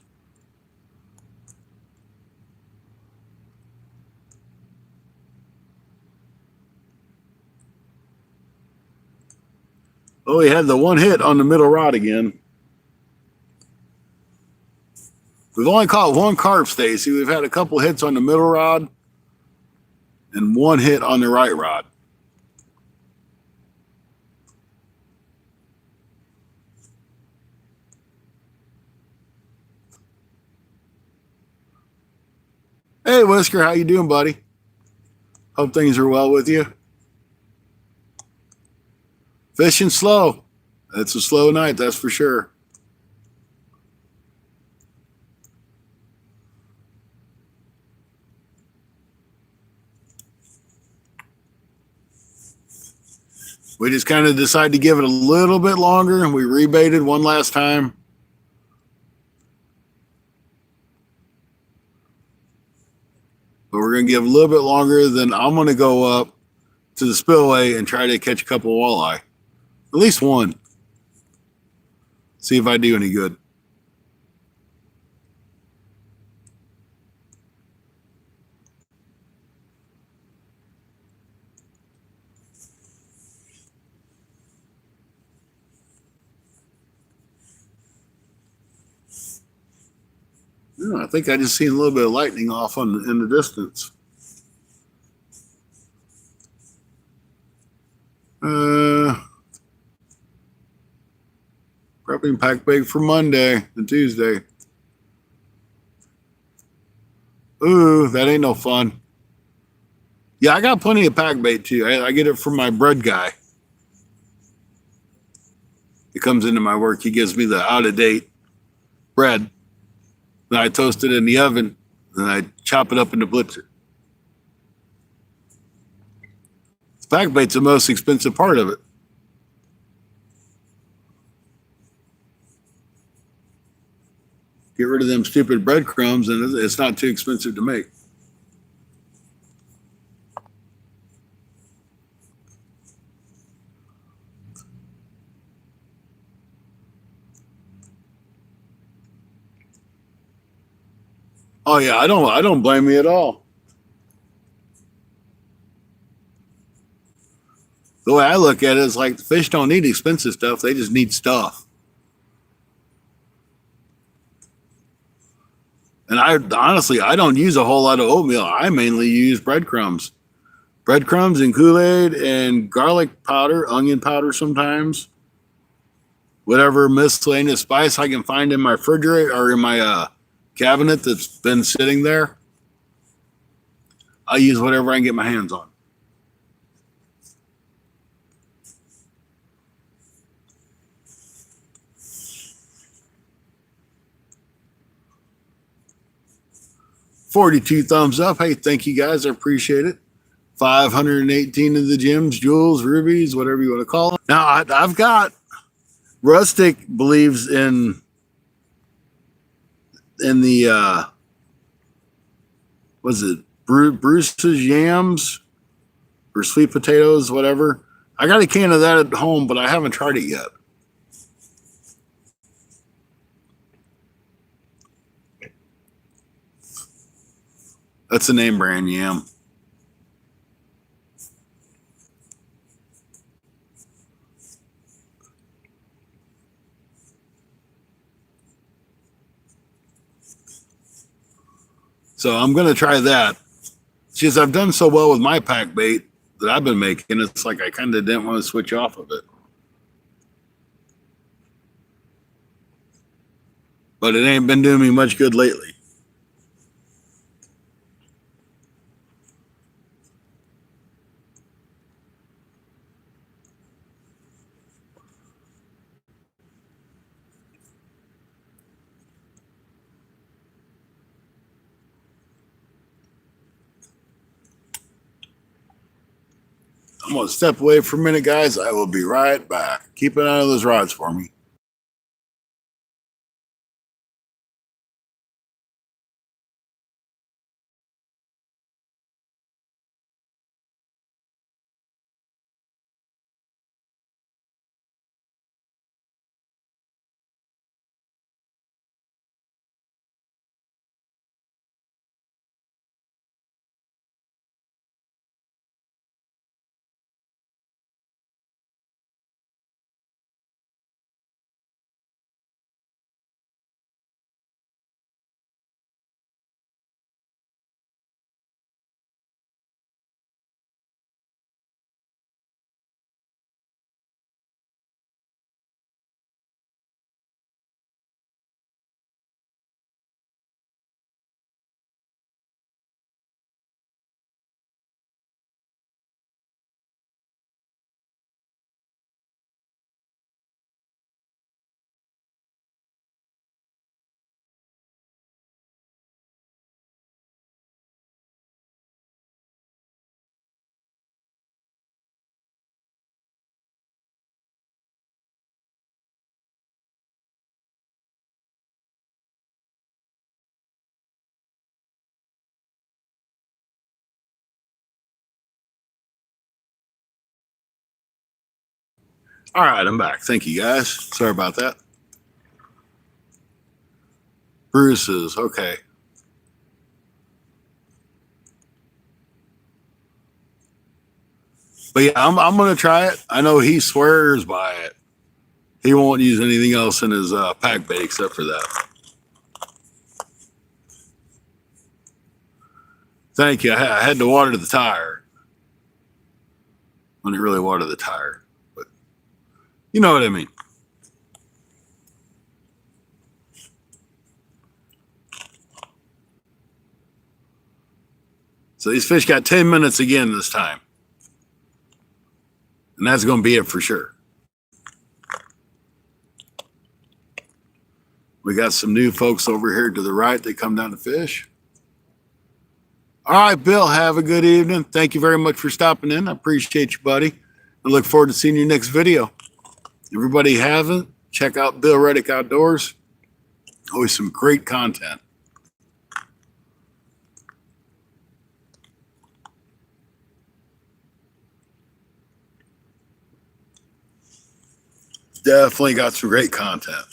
Oh, he had the one hit on the middle rod again. We've only caught one carp, Stacy. We've had a couple hits on the middle rod and one hit on the right rod. Hey, Whisker, how you doing, buddy? Hope things are well with you. Fishing slow. It's a slow night, that's for sure. We just kind of decided to give it a little bit longer, and we rebaited one last time. But we're going to give a little bit longer. Then I'm going to go up to the spillway and try to catch a couple of walleye. At least one. See if I do any good. Yeah, I think I just seen a little bit of lightning off in the distance. Prepping pack bait for Monday and Tuesday. Ooh, that ain't no fun. Yeah, I got plenty of pack bait too. I get it from my bread guy. It comes into my work. He gives me the out of date bread. Then I toast it in the oven, and I chop it up into blitzer. Pack bait's the most expensive part of it. Get rid of them stupid breadcrumbs, and it's not too expensive to make. Oh yeah, I don't blame me at all. The way I look at it is like the fish don't need expensive stuff; they just need stuff. And I honestly, I don't use a whole lot of oatmeal. I mainly use breadcrumbs and Kool-Aid and garlic powder, onion powder sometimes. Whatever miscellaneous spice I can find in my refrigerator or in my cabinet that's been sitting there. I use whatever I can get my hands on. $42 thumbs up. Hey, thank you guys. I appreciate it. 518 of the gems, jewels, rubies, whatever you want to call them. Now, I've got Rustic believes in the was it Bruce's yams or sweet potatoes, whatever. I got a can of that at home, but I haven't tried it yet. That's a name brand yam. So I'm going to try that. Since I've done so well with my pack bait that I've been making, it's like I kind of didn't want to switch off of it. But it ain't been doing me much good lately. I'm going to step away for a minute, guys. I will be right back. Keep an eye on those rods for me. All right, I'm back. Thank you, guys. Sorry about that. Bruce's, okay. But yeah, I'm going to try it. I know he swears by it. He won't use anything else in his pack bait except for that. Thank you. I had to water the tire. I didn't really water the tire, but you know what I mean. So these fish got 10 minutes again this time. And that's going to be it for sure. We got some new folks over here to the right that come down to fish. All right, Bill, have a good evening. Thank you very much for stopping in. I appreciate you, buddy. I look forward to seeing your next video. Everybody haven't, check out Bill Reddick Outdoors. Always some great content. Definitely got some great content.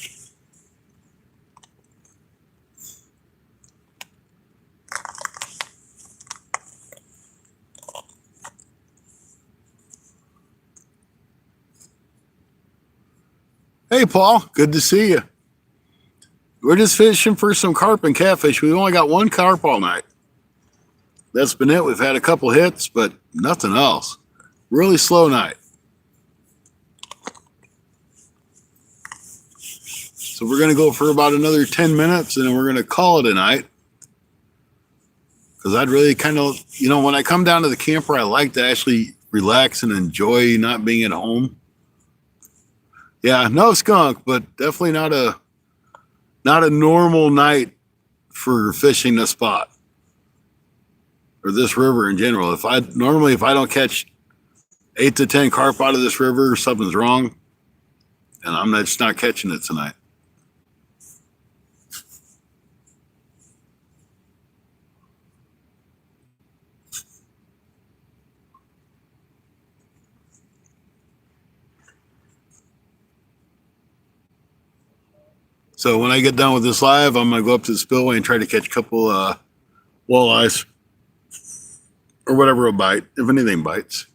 Hey, Paul, good to see you. We're just fishing for some carp and catfish. We've only got one carp all night. That's been it. We've had a couple hits, but nothing else. Really slow night. So we're going to go for about another 10 minutes, and then we're going to call it a night. Because I'd really kind of, when I come down to the camper, I like to actually relax and enjoy not being at home. Yeah, no skunk, but definitely not a normal night for fishing this spot or this river in general. If I don't catch 8 to 10 carp out of this river, something's wrong. and I'm just not catching it tonight. So when I get done with this live, I'm going to go up to the spillway and try to catch a couple walleyes or whatever will bite, if anything bites.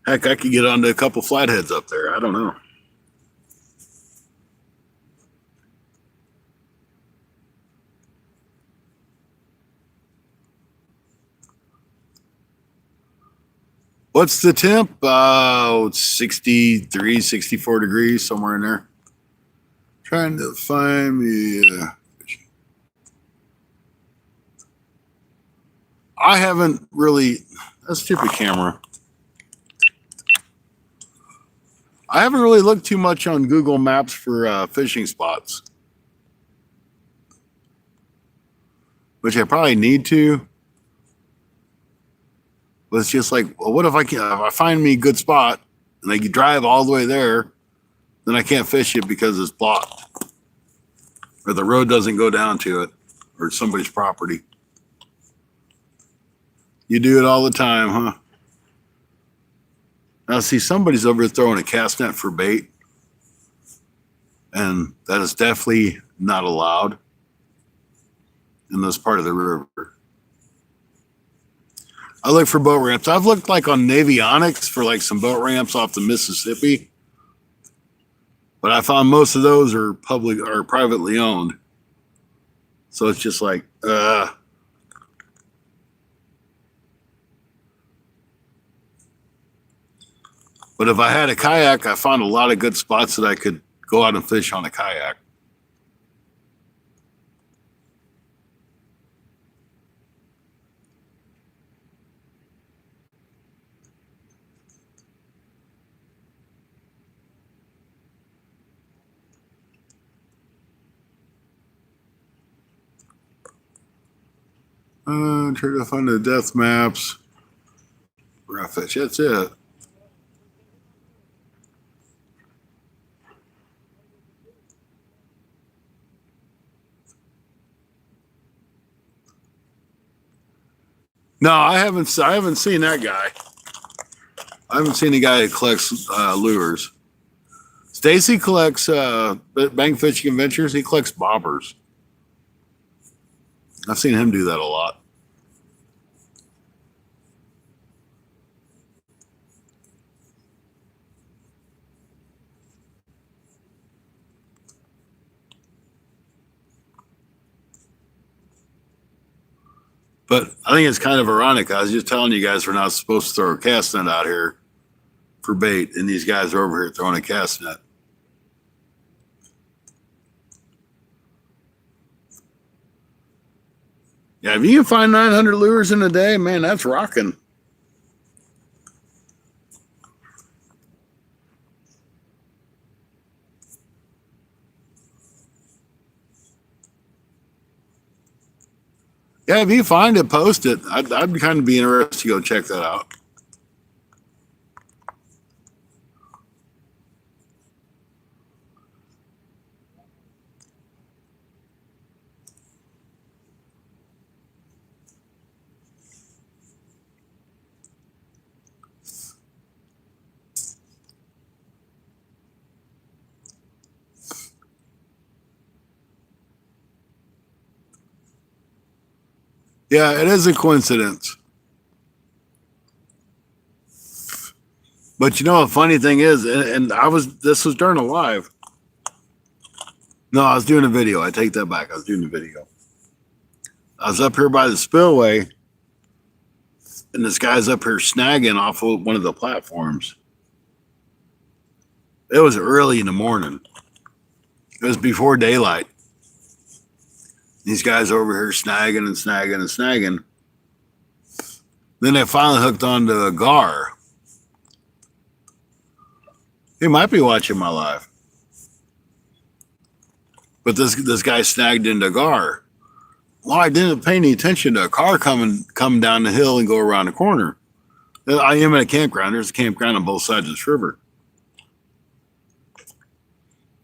Heck, I could get onto a couple flatheads up there. I don't know. What's the temp? 63, 64 degrees, somewhere in there. Trying to find me. I haven't really. That's a stupid camera. I haven't really looked too much on Google Maps for fishing spots, which I probably need to. But it's just like, well, what if if I find me a good spot and I drive all the way there, then I can't fish it because it's blocked or the road doesn't go down to it or it's somebody's property. You do it all the time, huh? Now, see, somebody's over throwing a cast net for bait, and that is definitely not allowed in this part of the river. I look for boat ramps. I've looked like on Navionics for like some boat ramps off the Mississippi, but I found most of those are public or privately owned. So it's just like, But if I had a kayak, I found a lot of good spots that I could go out and fish on a kayak. Try to find the depth maps. Where I fish. That's it. No, I haven't seen that guy. I haven't seen the guy that collects lures. Stacy collects Bank Fishing Adventures. He collects bobbers. I've seen him do that a lot. But I think it's kind of ironic. I was just telling you guys we're not supposed to throw a cast net out here for bait, and these guys are over here throwing a cast net. Yeah, if you can find 900 lures in a day, man, that's rocking. Yeah, if you find it, post it. I'd kind of be interested to go check that out. Yeah, it is a coincidence. But you know, a funny thing is, and this was during a live. No, I was doing a video. I take that back. I was doing a video. I was up here by the spillway, and this guy's up here snagging off of one of the platforms. It was early in the morning. It was before daylight. These guys over here snagging and snagging and snagging. Then they finally hooked onto a gar. He might be watching my live. But this guy snagged into a gar. Well, I didn't pay any attention to a car coming down the hill and go around the corner. I am at a campground. There's a campground on both sides of this river.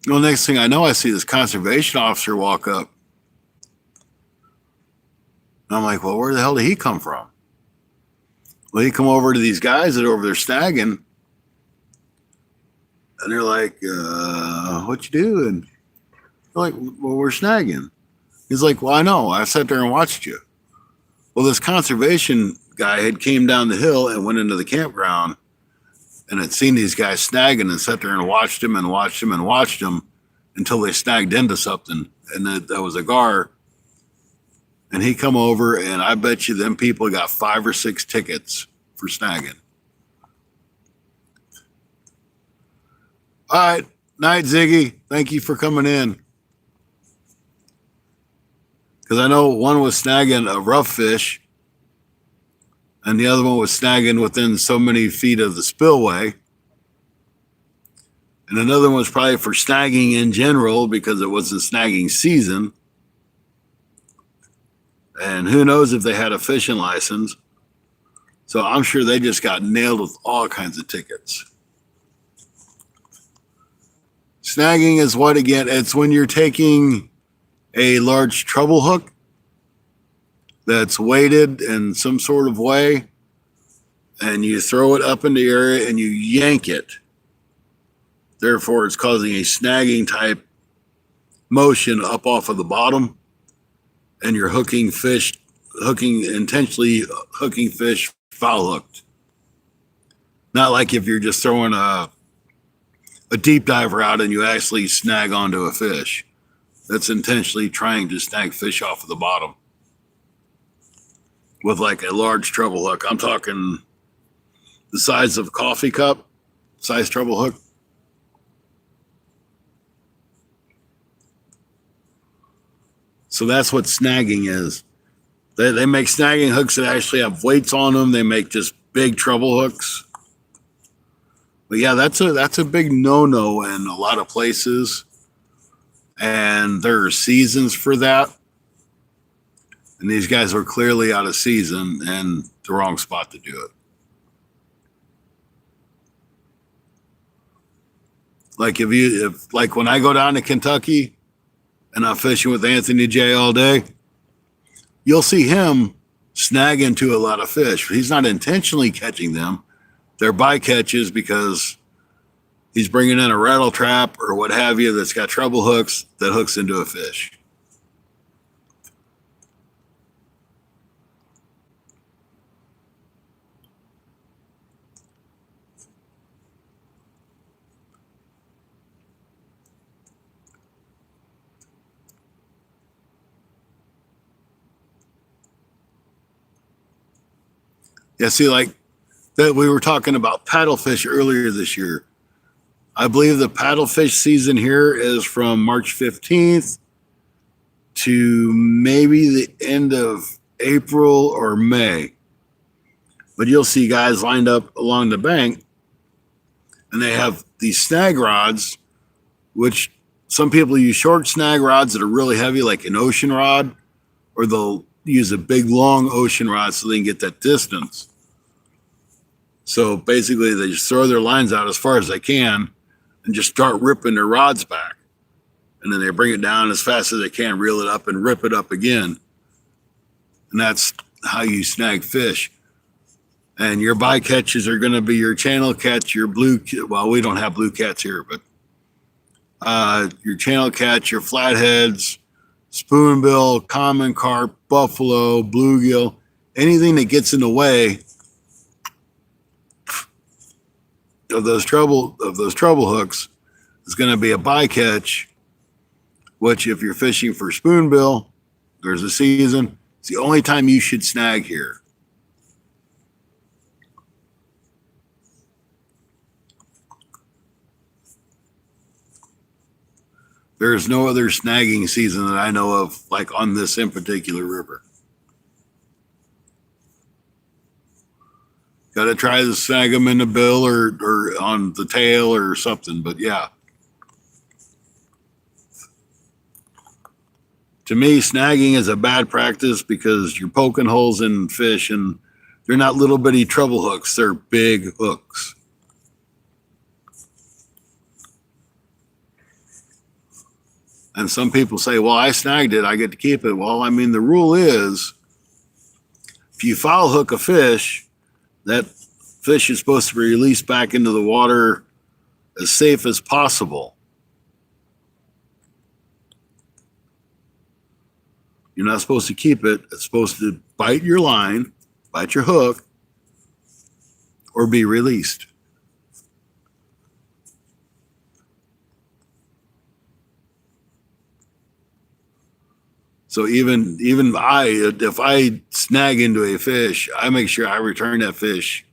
Well, next thing I know, I see this conservation officer walk up. And I'm like, well, where the hell did he come from? Well, he come over to these guys that are over there snagging. And they're like, what you doing? They're like, well, we're snagging. He's like, well, I know. I sat there and watched you. Well, this conservation guy had came down the hill and went into the campground and had seen these guys snagging and sat there and watched them and watched them and watched them until they snagged into something. And that was a gar. And he come over, and I bet you them people got 5 or 6 tickets for snagging. All right. Night, Ziggy. Thank you for coming in. Because I know one was snagging a rough fish, and the other one was snagging within so many feet of the spillway. And another one was probably for snagging in general because it wasn't snagging season. And who knows if they had a fishing license. So I'm sure they just got nailed with all kinds of tickets. Snagging is what again? It's when you're taking a large treble hook that's weighted in some sort of way, and you throw it up in the area and you yank it. Therefore, it's causing a snagging type motion up off of the bottom, and you're intentionally hooking fish foul hooked. Not like if you're just throwing a deep diver out and you actually snag onto a fish. That's intentionally trying to snag fish off of the bottom with like a large treble hook. I'm talking the size of a coffee cup size treble hook. So that's what snagging is. They make snagging hooks that actually have weights on them. They make just big treble hooks. But yeah, that's a big no-no in a lot of places. And there are seasons for that. And these guys were clearly out of season and the wrong spot to do it. Like like when I go down to Kentucky and I'm fishing with Anthony J all day, you'll see him snag into a lot of fish. He's not intentionally catching them. They're bycatches because he's bringing in a rattle trap or what have you that's got treble hooks that hooks into a fish. Yeah, see, like that we were talking about paddlefish earlier this year. I believe the paddlefish season here is from March 15th to maybe the end of April or May. But you'll see guys lined up along the bank and they have these snag rods, which some people use short snag rods that are really heavy, like an ocean rod, or they'll use a big long ocean rod so they can get that distance. So basically they just throw their lines out as far as they can and just start ripping their rods back. And then they bring it down as fast as they can, reel it up and rip it up again. And that's how you snag fish. And your bycatches are going to be your channel catch, your blue, well, we don't have blue cats here, but your channel catch, your flatheads, spoonbill, common carp, buffalo, bluegill, anything that gets in the way of those treble hooks is going to be a bycatch, which if you're fishing for spoonbill, there's a season. It's the only time you should snag here. There's no other snagging season that I know of, like on this in particular river. Got to try to snag them in the bill or on the tail or something. But yeah. To me, snagging is a bad practice because you're poking holes in fish and They're not little bitty treble hooks. They're big hooks. And some people say, well, I snagged it, I get to keep it. Well, I mean, the rule is if you foul hook a fish, that fish is supposed to be released back into the water as safe as possible. You're not supposed to keep it. It's supposed to bite your line, bite your hook, or be released. So even if I snag into a fish, I make sure I return that fish.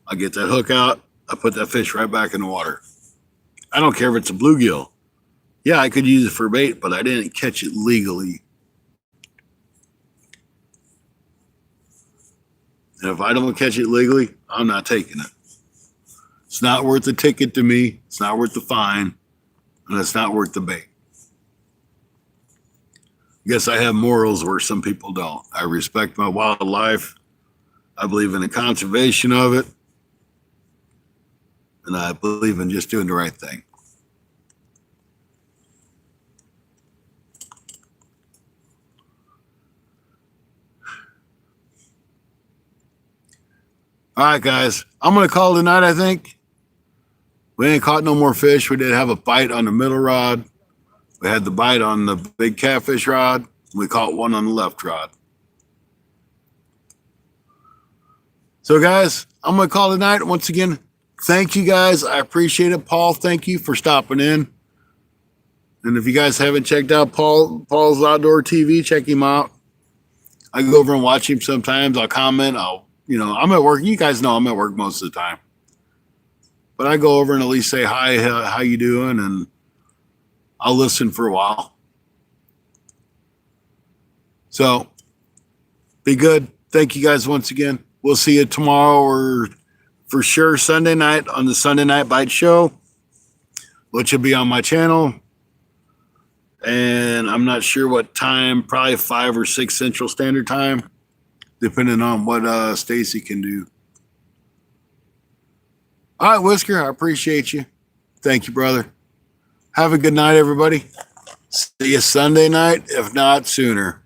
I get that hook out. I put that fish right back in the water. I don't care if it's a bluegill. Yeah, I could use it for bait, but I didn't catch it legally. And if I don't catch it legally, I'm not taking it. It's not worth the ticket to me. It's not worth the fine. And it's not worth the bait. I guess I have morals where some people don't. I respect my wildlife. I believe in the conservation of it. And I believe in just doing the right thing. All right, guys. I'm going to call it a night, I think. We ain't caught no more fish. We did have a bite on the middle rod. We had the bite on the big catfish rod. We caught one on the left rod. So, guys, I'm going to call it a night. Once again, thank you, guys. I appreciate it. Paul, thank you for stopping in. And if you guys haven't checked out Paul's Outdoor TV, check him out. I go over and watch him sometimes. I'll comment. I'm at work. You guys know I'm at work most of the time. But I go over and at least say, hi, how you doing? And I'll listen for a while. So be good. Thank you guys once again. We'll see you tomorrow or for sure Sunday night on the Sunday Night Bite Show, which will be on my channel. And I'm not sure what time, probably 5 or 6 Central Standard Time, depending on what Stacy can do. All right, Whisker, I appreciate you. Thank you, brother. Have a good night, everybody. See you Sunday night, if not sooner.